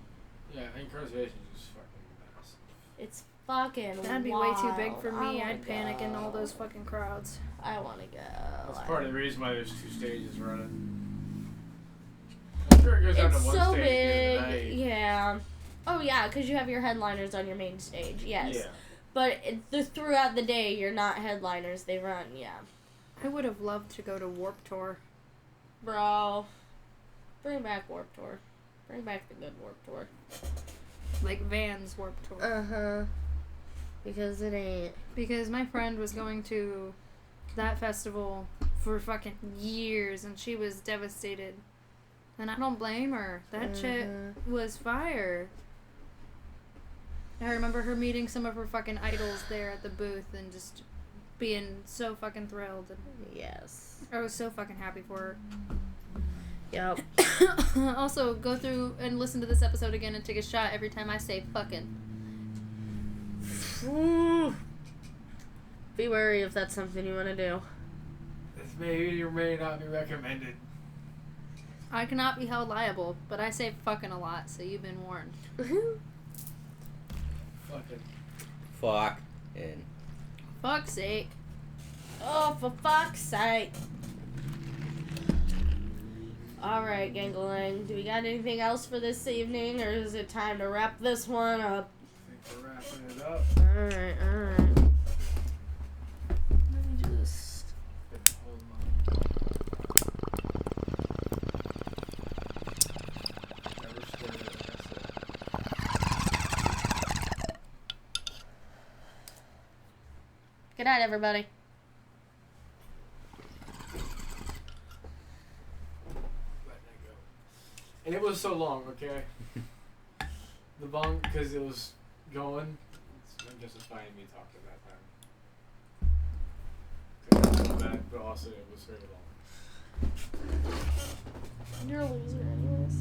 Yeah, incarceration is fucking massive.
It's fucking
That'd be
wild.
way too big for me.
I
I'd
wanna
panic in all
go.
those fucking crowds.
I want to go.
That's part of the reason why there's 2 stages running. I'm sure it goes down to
It's
one
so
stage
big.
during the night.
Yeah. Oh, yeah, because you have your headliners on your main stage, yes.
Yeah.
But throughout the day, you're not headliners. They run, yeah.
I would have loved to go to Warp Tour.
Bro. Bring back Warp Tour. Bring back the good Warp Tour.
Like Vans Warp Tour.
Uh-huh. Because it ain't.
Because my friend was going to that festival for fucking years and she was devastated. And I don't blame her. That shit was fire. I remember her meeting some of her fucking idols there at the booth and just being so fucking thrilled. And
Yes.
I was so fucking happy for her.
Yep.
Also, go through and listen to this episode again and take a shot every time I say fucking.
Be wary if that's something you want to do.
This may or may not be recommended.
I cannot be held liable, but I say fucking a lot, so you've been warned.
Fucking.
Fuck. And
Fuck's sake.
Oh, for fuck's sake. Alright, Gangling. Do we got anything else for this evening, or is it time to wrap this one up?
I think we're wrapping it up.
Alright. Let me just...
Hold on. Never stirred it, that's it.
Good night, everybody.
Let that go. And it was so long, okay? The Bong, because it was going, it's justifying me talking that time. 'Cause it was bad, but also it was very long.
You're a loser anyways.